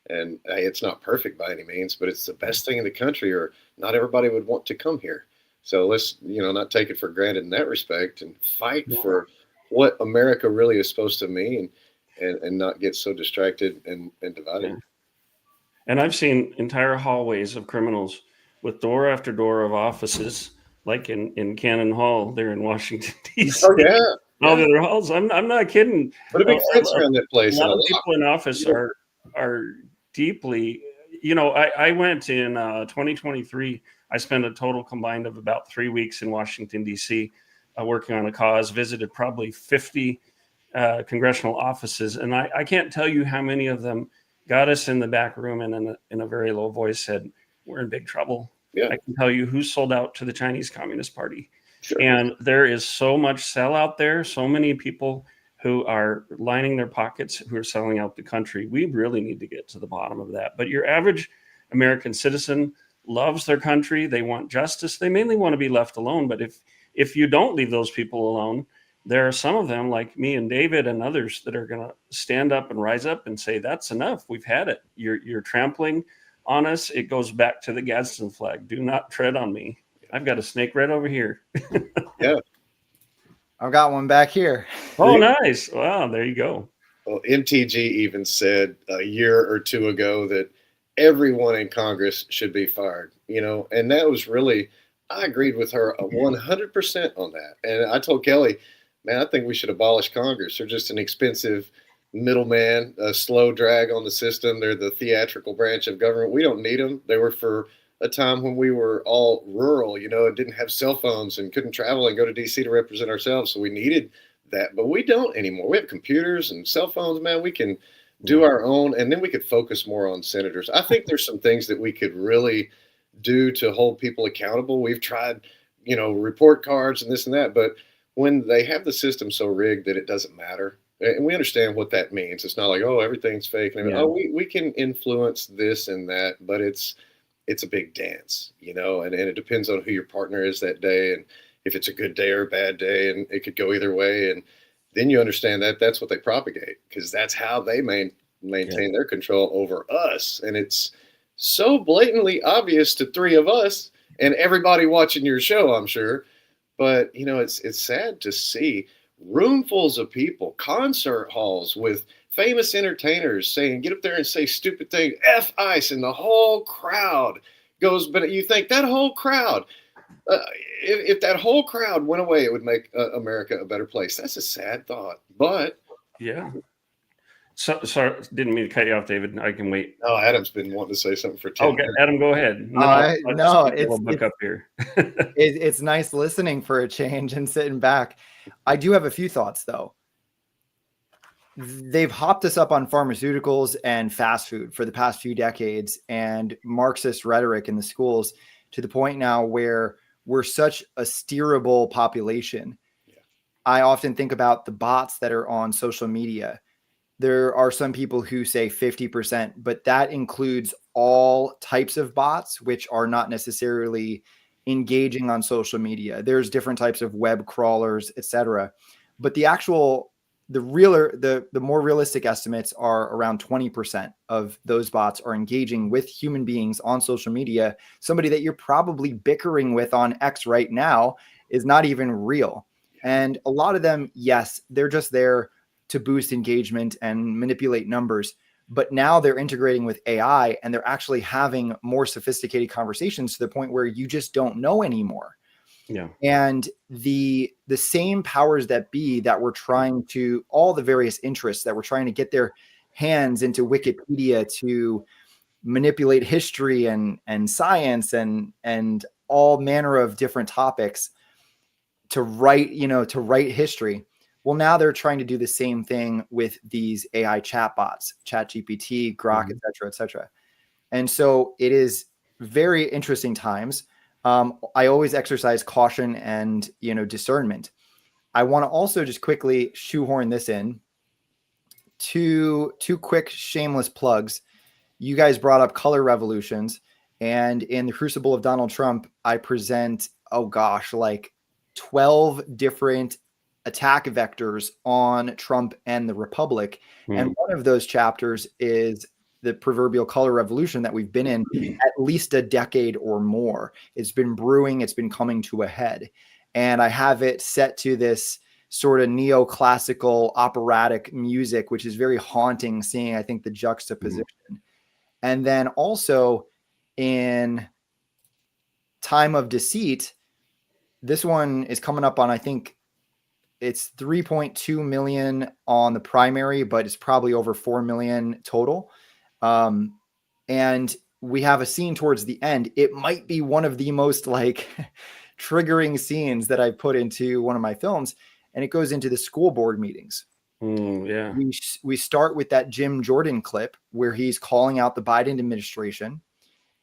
[SPEAKER 8] hey, it's not perfect by any means, but it's the best thing in the country, or not everybody would want to come here. So let's, not take it for granted in that respect, and fight for what America really is supposed to mean, and not get so distracted and divided.
[SPEAKER 9] Yeah. And I've seen entire hallways of criminals with door after door of offices, like in Cannon Hall there in Washington, D.C.
[SPEAKER 8] Oh, yeah.
[SPEAKER 9] All the other halls. I'm not kidding.
[SPEAKER 8] What a big fence around that place.
[SPEAKER 9] A lot of people in office are deeply, I went in 2023 I spent a total combined of about 3 weeks in Washington, D.C., working on a cause, visited probably 50 congressional offices. And I can't tell you how many of them got us in the back room and in a very low voice said, we're in big trouble.
[SPEAKER 8] Yeah.
[SPEAKER 9] I can tell you who sold out to the Chinese Communist Party.
[SPEAKER 8] Sure.
[SPEAKER 9] And there is so much sell out there, so many people who are lining their pockets, who are selling out the country. We really need to get to the bottom of that. But your average American citizen loves their country. They want justice. They mainly want to be left alone. But if you don't leave those people alone, there are some of them like me and David and others that are going to stand up and rise up and say, that's enough. We've had it. You're trampling on us. It goes back to the Gadsden flag. Do not tread on me. I've got a snake right over here.
[SPEAKER 8] Yeah.
[SPEAKER 7] I've got one back here.
[SPEAKER 9] Oh, nice. Wow. There you go.
[SPEAKER 8] Well, MTG even said a year or two ago that everyone in Congress should be fired, and that was really, I agreed with her 100% on that. And I told Kelly, man, I think we should abolish Congress. They're just an expensive middleman, a slow drag on the system. They're the theatrical branch of government. We don't need them. They were for a time when we were all rural, and didn't have cell phones and couldn't travel and go to DC to represent ourselves. So we needed that, but we don't anymore. We have computers and cell phones, man. We can do our own, and then we could focus more on senators. I think there's some things that we could really do to hold people accountable. We've tried, report cards and this and that, but when they have the system so rigged that it doesn't matter, and we understand what that means. It's not like, oh, everything's fake. And we can influence this and that, but it's a big dance, and it depends on who your partner is that day, and if it's a good day or a bad day, and it could go either way. And then you understand that that's what they propagate, because that's how they maintain their control over us. And it's so blatantly obvious to three of us and everybody watching your show, I'm sure. But, it's sad to see roomfuls of people, concert halls with famous entertainers saying, get up there and say stupid things, F ICE, and the whole crowd goes, but you think that whole crowd, if that whole crowd went away, it would make America a better place. That's a sad thought, but.
[SPEAKER 9] Yeah. So, sorry, didn't mean to cut you off, David. I can wait.
[SPEAKER 8] No, Adam's been wanting to say something for 10 minutes.
[SPEAKER 9] Adam, go ahead.
[SPEAKER 7] It's nice listening for a change and sitting back. I do have a few thoughts, though. They've hopped us up on pharmaceuticals and fast food for the past few decades and Marxist rhetoric in the schools to the point now where we're such a steerable population. Yeah. I often think about the bots that are on social media. There are some people who say 50%, but that includes all types of bots, which are not necessarily engaging on social media. There's different types of web crawlers, etc. But the more realistic estimates are around 20% of those bots are engaging with human beings on social media. Somebody that you're probably bickering with on X right now is not even real. And a lot of them, yes, they're just there to boost engagement and manipulate numbers. But now they're integrating with AI and they're actually having more sophisticated conversations to the point where you just don't know anymore.
[SPEAKER 9] Yeah.
[SPEAKER 7] And the same powers that be that were trying to, all the various interests that were trying to get their hands into Wikipedia to manipulate history and science and all manner of different topics to write history. Well, now they're trying to do the same thing with these AI chatbots, ChatGPT, Grok, et cetera. And so it is very interesting times. I always exercise caution and, discernment. I want to also just quickly shoehorn this in. Two quick shameless plugs. You guys brought up color revolutions, and in the Crucible of Donald Trump, I present, 12 different attack vectors on Trump and the Republic. And one of those chapters is the proverbial color revolution that we've been in at least a decade or more. It's been brewing. It's been coming to a head. And I have it set to this sort of neoclassical operatic music, which is very haunting, seeing, I think, the juxtaposition. And then also in Time of Deceit, this one is coming up on, I think, it's 3.2 million on the primary, but it's probably over 4 million total. And we have a scene towards the end. It might be one of the most like triggering scenes that I've put into one of my films, and it goes into the school board meetings.
[SPEAKER 9] Yeah.
[SPEAKER 7] We start with that Jim Jordan clip where he's calling out the Biden administration,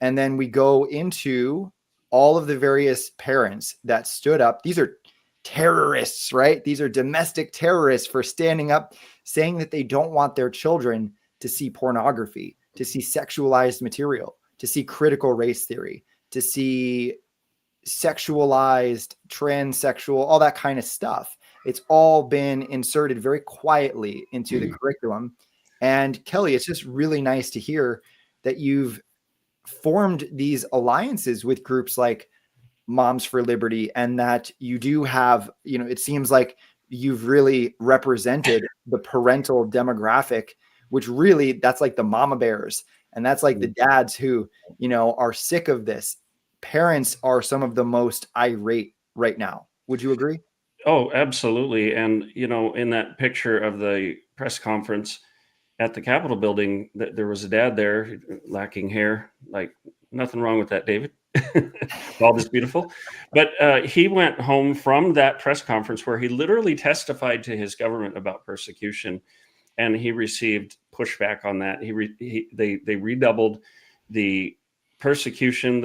[SPEAKER 7] and then we go into all of the various parents that stood up. These are terrorists, right? These are domestic terrorists for standing up, saying that they don't want their children to see pornography, to see sexualized material, to see critical race theory, to see sexualized, transsexual, all that kind of stuff. It's all been inserted very quietly into the curriculum. And Kelly, it's just really nice to hear that you've formed these alliances with groups like Moms for Liberty, and that you do have, it seems like you've really represented the parental demographic, which really, that's like the mama bears. And that's like the dads who, are sick of this. Parents are some of the most irate right now. Would you agree?
[SPEAKER 9] Oh, absolutely. And, in that picture of the press conference at the Capitol building, there was a dad there lacking hair. Like, nothing wrong with that, David. Bald is beautiful. But he went home from that press conference where he literally testified to his government about persecution, and he received pushback on that. They redoubled the persecution.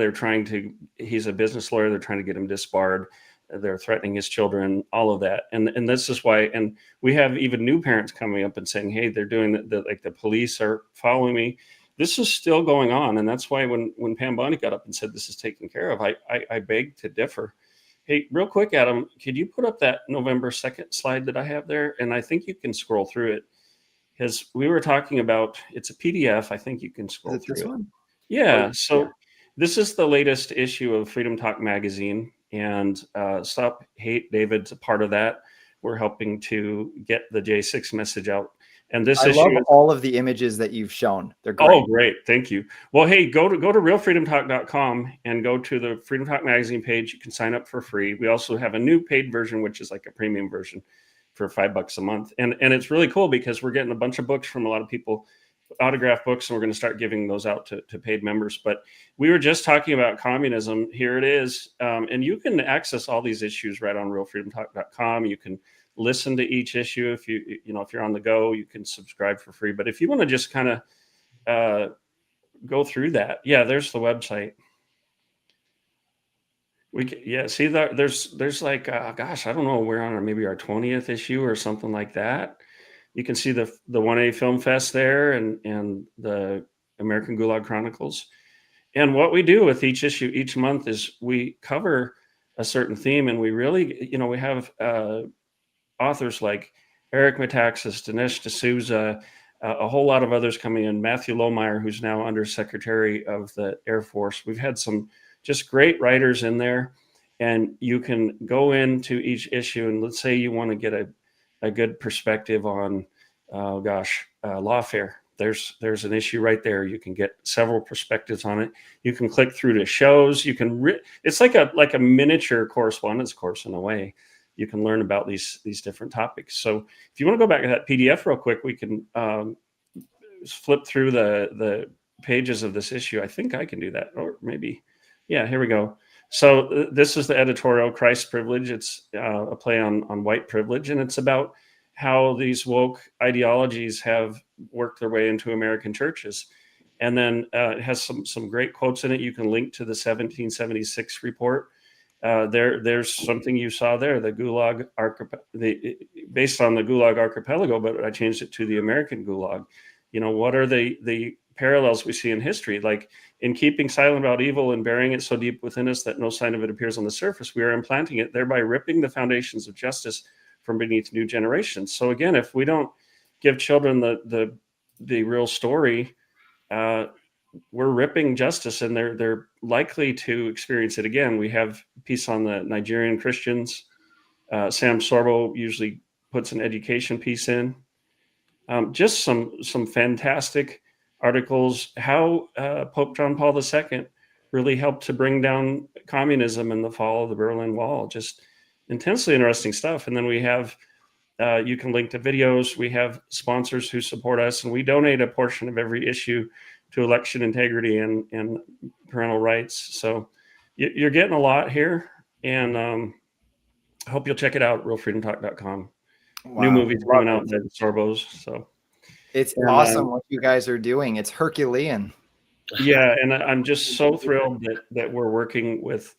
[SPEAKER 9] He's a business lawyer. They're trying to get him disbarred. They're threatening his children, all of that. And this is why, and we have even new parents coming up and saying, hey, they're doing like the police are following me. This is still going on. And that's why when Pam Bondi got up and said this is taken care of, I beg to differ. Hey, real quick, Adam, could you put up that November 2nd slide that I have there? And I think you can scroll through it, because we were talking about, it's a PDF. I think you can scroll through it.
[SPEAKER 7] One?
[SPEAKER 9] Yeah. So this is the latest issue of Freedom Talk magazine, and Stop Hate David's a part of that. We're helping to get the J6 message out. And this issue,
[SPEAKER 7] love all of the images that you've shown. They're great.
[SPEAKER 9] Oh, great. Thank you. Well, hey, go to realfreedomtalk.com and go to the Freedom Talk magazine page. You can sign up for free. We also have a new paid version, which is like a premium version for $5 a month. And it's really cool because we're getting a bunch of books from a lot of people, autographed books, and we're going to start giving those out to paid members. But we were just talking about communism. Here it is. And you can access all these issues right on realfreedomtalk.com. You can listen to each issue. If if you're on the go, you can subscribe for free. But if you want to just kind of go through that, there's the website. See that there's like gosh, I don't know, we're on maybe our 20th issue or something like that. You can see the 1A Film Fest there, and the American Gulag Chronicles. And what we do with each issue each month is we cover a certain theme, and we really, we have authors like Eric Metaxas, Dinesh D'Souza, a whole lot of others coming in, Matthew Lohmeyer, who's now Undersecretary of the Air Force. We've had some just great writers in there, and you can go into each issue, and let's say you want to get a good perspective on, lawfare. There's an issue right there. You can get several perspectives on it. You can click through to shows. You can it's like a miniature correspondence course in a way. You can learn about these different topics. So if you want to go back to that PDF real quick, we can flip through the pages of this issue. I think I can do that, or maybe, here we go. So this is the editorial, Christ's Privilege. It's a play on white privilege, and it's about how these woke ideologies have worked their way into American churches. And then it has some great quotes in it. You can link to the 1776 report. There's something you saw there, the Gulag based on the Gulag Archipelago, but I changed it to the American Gulag. What are the parallels we see in history? Like, in keeping silent about evil and burying it so deep within us that no sign of it appears on the surface, we are implanting it, thereby ripping the foundations of justice from beneath new generations. So again, if we don't give children the real story, we're ripping justice, and they're likely to experience it again. We have a piece on the Nigerian Christians. Sam Sorbo usually puts an education piece in. Just some fantastic articles. How Pope John Paul II really helped to bring down communism in the fall of the Berlin Wall. Just intensely interesting stuff. And then we have, you can link to videos. We have sponsors who support us, and we donate a portion of every issue to election integrity and parental rights. So you're getting a lot here, and I hope you'll check it out at realfreedomtalk.com.
[SPEAKER 7] Wow.
[SPEAKER 9] New movies
[SPEAKER 7] Love
[SPEAKER 9] coming out
[SPEAKER 7] it.
[SPEAKER 9] by the Sorbos. So
[SPEAKER 7] It's awesome what you guys are doing. It's Herculean.
[SPEAKER 9] yeah, and I'm just so thrilled that we're working with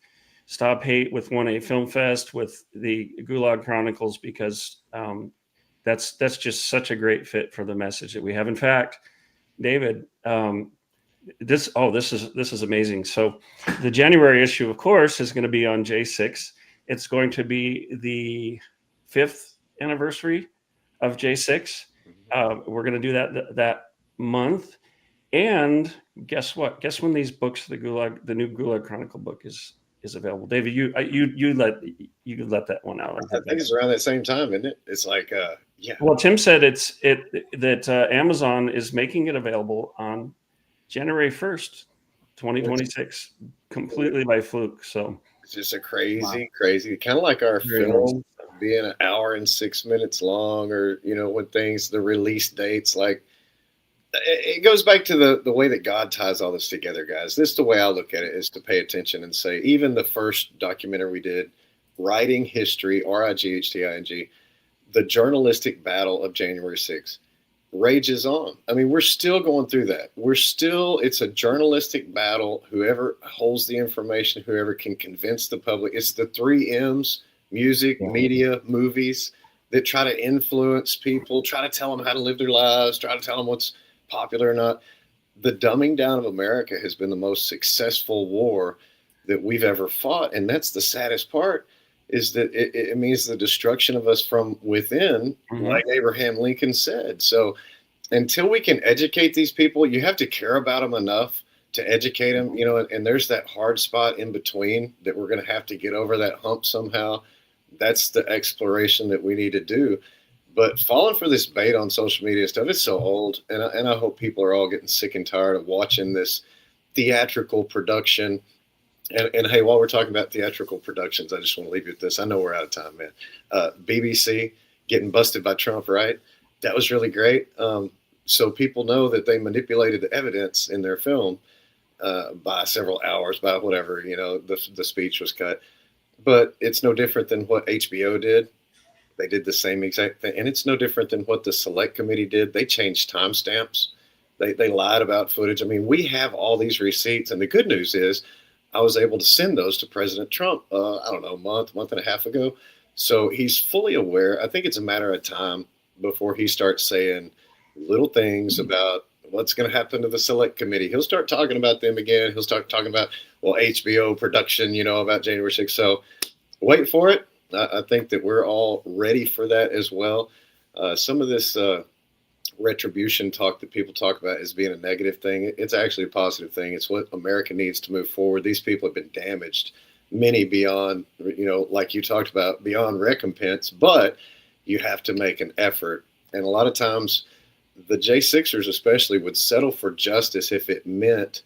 [SPEAKER 9] Stop Hate, with 1A Film Fest, with the Gulag Chronicles, because that's just such a great fit for the message that we have. In fact, David, this is amazing. So the January issue, of course, is going to be on J6. It's going to be the 5th anniversary of J6. We're going to do that month. And guess what? Guess when these books, the new Gulag Chronicle book is available. David, you let that one out.
[SPEAKER 8] I think it's around that same time, isn't it? It's like yeah.
[SPEAKER 9] Well, Tim said that Amazon is making it available on January 1st, 2026, completely by fluke. So
[SPEAKER 8] it's just a crazy, kind of like our film being an hour and 6 minutes long, or when the release dates, like it goes back to the way that God ties all this together, guys. This is the way I look at it, is to pay attention and say, even the first documentary we did, Writing History, RIGHTING, the journalistic battle of January 6th rages on. I mean, we're still going through that. It's a journalistic battle. Whoever holds the information, whoever can convince the public. It's the 3 M's, music, media, movies, that try to influence people, try to tell them how to live their lives, try to tell them what's popular or not. The dumbing down of America has been the most successful war that we've ever fought. And that's the saddest part, is that it means the destruction of us from within, like Abraham Lincoln said. So until we can educate these people, you have to care about them enough to educate them, and there's that hard spot in between that we're going to have to get over that hump somehow. That's the exploration that we need to do. But falling for this bait on social media stuff, it's so old. And I hope people are all getting sick and tired of watching this theatrical production. And hey, while we're talking about theatrical productions, I just want to leave you with this. I know we're out of time, man. BBC getting busted by Trump, right? That was really great. So people know that they manipulated the evidence in their film by several hours, by whatever, the speech was cut. But it's no different than what HBO did. They did the same exact thing. And it's no different than what the Select Committee did. They changed timestamps. They lied about footage. I mean, we have all these receipts. And the good news is I was able to send those to President Trump, I don't know, month and a half ago. So he's fully aware. I think it's a matter of time before he starts saying little things about what's going to happen to the Select Committee. He'll start talking about them again. He'll start talking about, HBO production, about January 6th. So wait for it. I think that we're all ready for that as well. Some of this retribution talk that people talk about as being a negative thing, it's actually a positive thing. It's what America needs to move forward. These people have been damaged, many beyond, like you talked about, beyond recompense, but you have to make an effort. And a lot of times the J6ers especially would settle for justice if it meant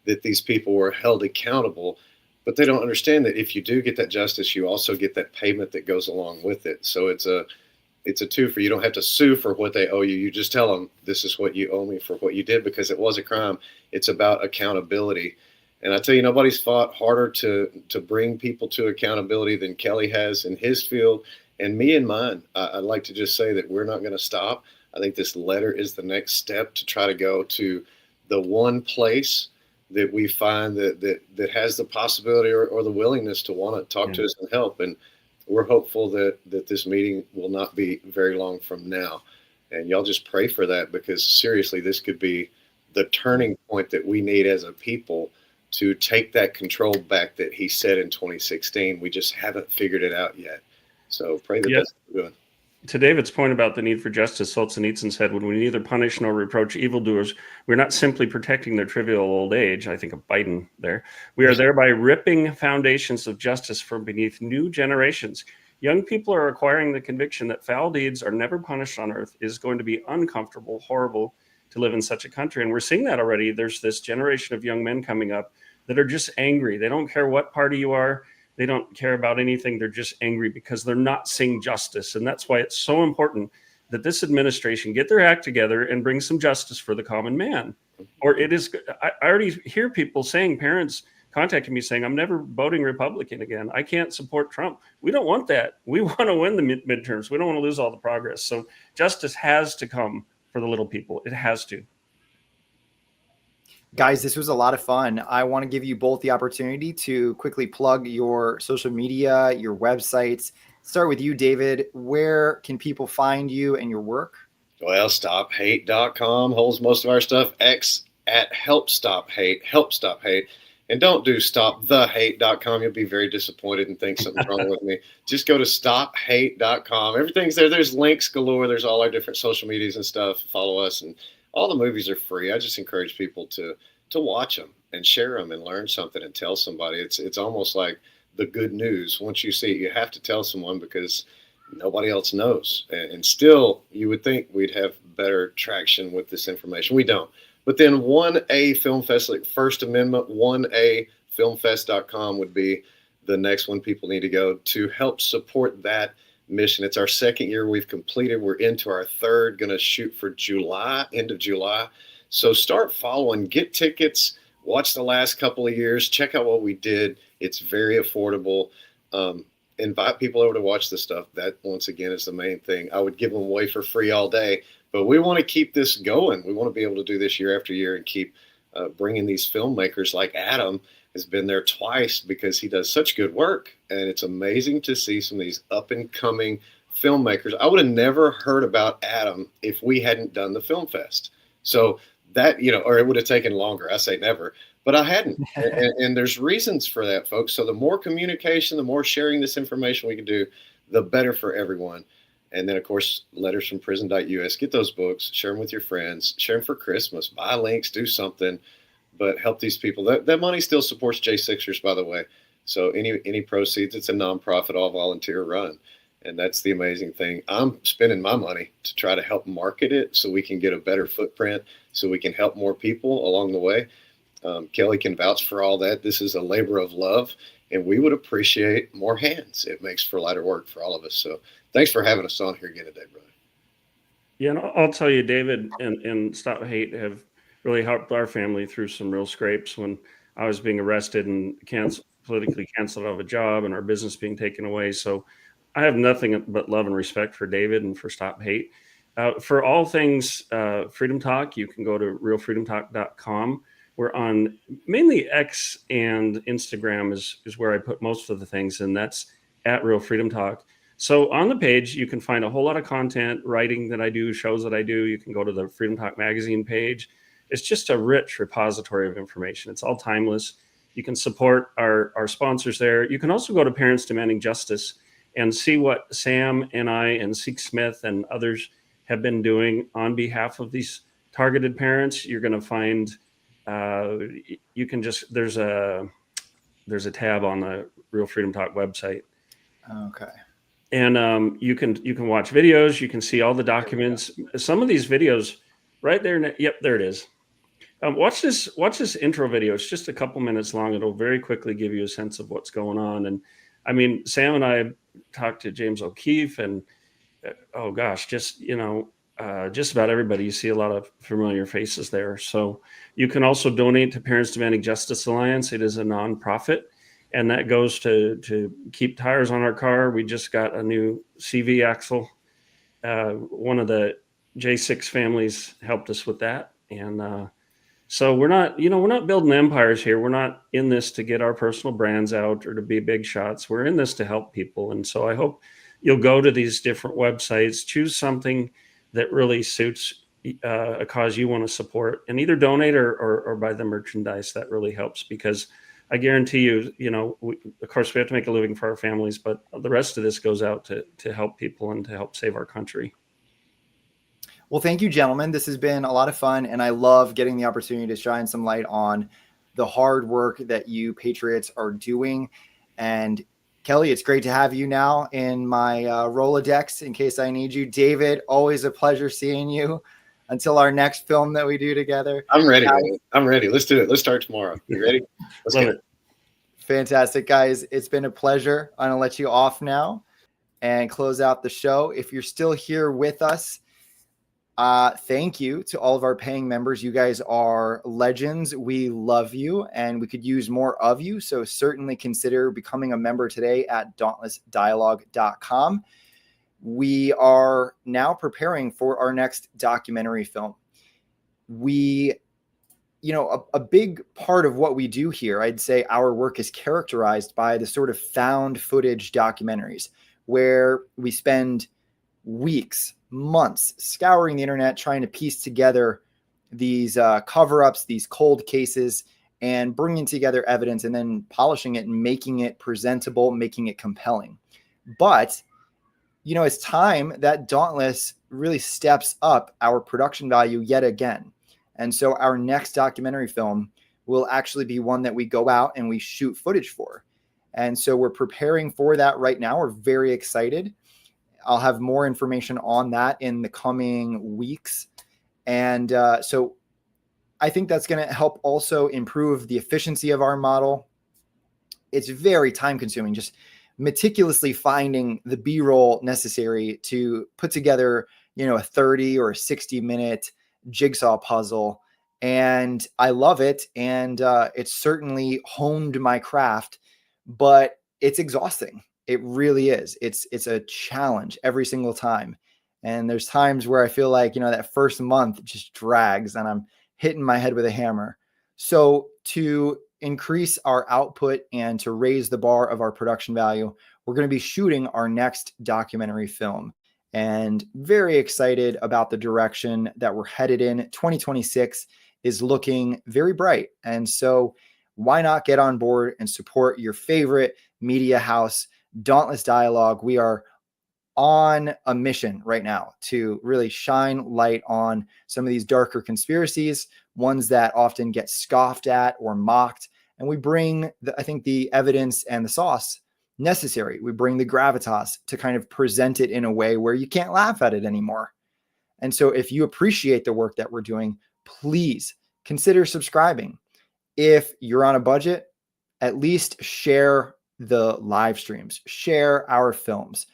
[SPEAKER 8] that these people were held accountable. But they don't understand that if you do get that justice, you also get that payment that goes along with it. So it's a twofer. You don't have to sue for what they owe you. You just tell them, this is what you owe me for what you did, because it was a crime. It's about accountability. And I tell you, nobody's fought harder to bring people to accountability than Kelly has in his field and me in mine. I'd like to just say that we're not going to stop. I think this letter is the next step to try to go to the one place that we find that has the possibility or the willingness to want to talk to us and help. And we're hopeful that this meeting will not be very long from now. And y'all just pray for that, because seriously, this could be the turning point that we need as a people to take that control back that he said in 2016. We just haven't figured it out yet. So pray that that's what we're doing.
[SPEAKER 9] To David's point about the need for justice, Solzhenitsyn said, when we neither punish nor reproach evildoers, we're not simply protecting their trivial old age. I think of Biden there. We are thereby ripping foundations of justice from beneath new generations. Young people are acquiring the conviction that foul deeds are never punished on earth. It is going to be uncomfortable, horrible to live in such a country. And we're seeing that already. There's this generation of young men coming up that are just angry. They don't care what party you are. They don't care about anything. They're just angry because they're not seeing justice. And that's why it's so important that this administration get their act together and bring some justice for the common man. Or it is. I already hear people saying, parents contacting me saying, I'm never voting Republican again. I can't support Trump. We don't want that. We want to win the midterms. We don't want to lose all the progress. So justice has to come for the little people. It has to.
[SPEAKER 7] Guys, this was a lot of fun. I want to give you both the opportunity to quickly plug your social media, your websites. Start with you, David. Where can people find you and your work?
[SPEAKER 8] Well, stophate.com holds most of our stuff. X at help stop hate. And don't do stopthehate.com. You'll be very disappointed and think something's wrong with me. Just go to stophate.com. Everything's there. There's links galore. There's all our different social medias and stuff. Follow us, and all the movies are free. I just encourage people to watch them and share them and learn something and tell somebody. It's almost like the good news. Once you see it, you have to tell someone because nobody else knows. And still, you would think we'd have better traction with this information. We don't. But then 1A Film Fest, like First Amendment, 1AFilmFest.com would be the next one people need to go to help support that mission. It's our second year we've completed. We're into our third, going to shoot for July, end of July. So start following, get tickets, watch the last couple of years, check out what we did. It's very affordable. Invite people over to watch the stuff. That, once again, is the main thing. I would give them away for free all day, but we want to keep this going. We want to be able to do this year after year and keep bringing these filmmakers like Adam has been there twice because he does such good work. And it's amazing to see some of these up and coming filmmakers. I would have never heard about Adam if we hadn't done the film fest. So that, or it would have taken longer. I say never, but I hadn't. and there's reasons for that, folks. So the more communication, the more sharing this information we can do, the better for everyone. And then, of course, letters from prison.us. Get those books, share them with your friends, share them for Christmas, buy links, do something, but help these people. That money still supports J6ers, by the way. So any proceeds, it's a nonprofit, all volunteer run. And that's the amazing thing. I'm spending my money to try to help market it so we can get a better footprint, so we can help more people along the way. Kelly can vouch for all that. This is a labor of love, and we would appreciate more hands. It makes for lighter work for all of us. So thanks for having us on here again today, brother.
[SPEAKER 9] Yeah, and I'll tell you, David and Stop Hate have really helped our family through some real scrapes when I was being arrested and politically canceled out of a job and our business being taken away. So I have nothing but love and respect for David and for Stop Hate. For all things Freedom Talk, you can go to realfreedomtalk.com. We're on mainly X and Instagram is where I put most of the things, and that's at Real Freedom Talk. So on the page, you can find a whole lot of content, writing that I do, shows that I do. You can go to the Freedom Talk magazine page. It's just a rich repository of information. It's all timeless. You can support our sponsors there. You can also go to Parents Demanding Justice and see what Sam and I and Seek Smith and others have been doing on behalf of these targeted parents. You're going to find you can just there's a tab on the Real Freedom Talk website.
[SPEAKER 7] Okay.
[SPEAKER 9] And you can watch videos. You can see all the documents. Some of these videos right there. Yep, there it is. Watch this intro video. It's just a couple minutes long. It'll very quickly give you a sense of what's going on. And I mean, Sam and I talked to James O'Keefe and oh gosh, just about everybody. You see a lot of familiar faces there. So you can also donate to Parents Demanding Justice Alliance. It is a nonprofit, and that goes to keep tires on our car. We just got a new CV axle. One of the J6 families helped us with that. And so we're not building empires here. We're not in this to get our personal brands out or to be big shots. We're in this to help people. And so I hope you'll go to these different websites, choose something that really suits a cause you want to support, and either donate or buy the merchandise. That really helps, because I guarantee you, of course we have to make a living for our families, but the rest of this goes out to help people and to help save our country.
[SPEAKER 7] Well, thank you, gentlemen. This has been a lot of fun, and I love getting the opportunity to shine some light on the hard work that you patriots are doing. And Kelly, it's great to have you now in my Rolodex in case I need you. David, always a pleasure seeing you until our next film that we do together.
[SPEAKER 8] I'm ready. I'm ready. Let's do it. Let's start tomorrow. You ready? Let's
[SPEAKER 9] Love
[SPEAKER 8] get
[SPEAKER 9] it.
[SPEAKER 7] Fantastic, guys. It's been a pleasure. I'm going to let you off now and close out the show. If you're still here with us, Thank you to all of our paying members. You guys are legends. We love you and we could use more of you. So certainly consider becoming a member today at dauntlessdialog.com. We are now preparing for our next documentary film. A big part of what we do here, I'd say our work is characterized by the sort of found footage documentaries where we spend weeks, months scouring the internet, trying to piece together these cover-ups, these cold cases, and bringing together evidence and then polishing it and making it presentable, making it compelling. But, it's time that Dauntless really steps up our production value yet again. And so our next documentary film will actually be one that we go out and we shoot footage for. And so we're preparing for that right now. We're very excited. I'll have more information on that in the coming weeks. And so I think that's going to help also improve the efficiency of our model. It's very time consuming, just meticulously finding the B-roll necessary to put together, a 30 or a 60-minute jigsaw puzzle. And I love it. And it's certainly honed my craft, but it's exhausting. It really is. It's a challenge every single time. And there's times where I feel like, that first month just drags and I'm hitting my head with a hammer. So to increase our output and to raise the bar of our production value, we're going to be shooting our next documentary film. And very excited about the direction that we're headed in. 2026 is looking very bright. And so why not get on board and support your favorite media house, Dauntless Dialog? We are on a mission right now to really shine light on some of these darker conspiracies, ones that often get scoffed at or mocked. And we bring, the evidence and the sauce necessary. We bring the gravitas to kind of present it in a way where you can't laugh at it anymore. And so if you appreciate the work that we're doing, please consider subscribing. If you're on a budget, at least share the live streams, share our films,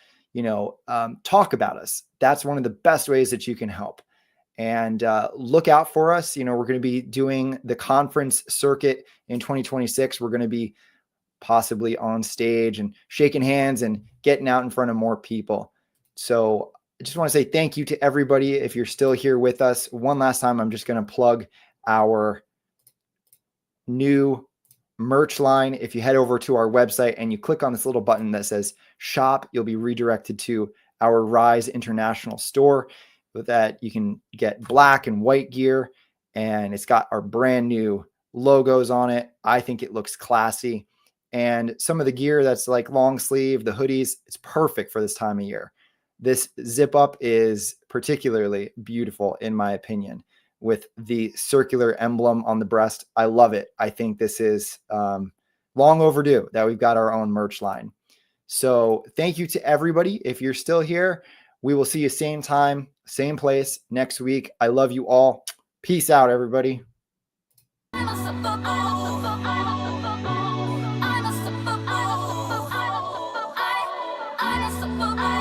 [SPEAKER 7] talk about us. That's one of the best ways that you can help. And look out for us. We're going to be doing the conference circuit in 2026. We're going to be possibly on stage and shaking hands and getting out in front of more people. So I just want to say thank you to everybody. If you're still here with us, one last time, I'm just going to plug our new merch line. If you head over to our website and you click on this little button that says shop, you'll be redirected to our Rise International store. With that, you can get black and white gear, and it's got our brand new logos on it. I think it looks classy. And some of the gear that's like long sleeve, the hoodies, it's perfect for this time of year. This zip up is particularly beautiful, in my opinion, with the circular emblem on the breast. I love it. I think this is long overdue that we've got our own merch line. So thank you to everybody. If you're still here, we will see you same time, same place next week. I love you all. Peace out, everybody.
[SPEAKER 10] I'm a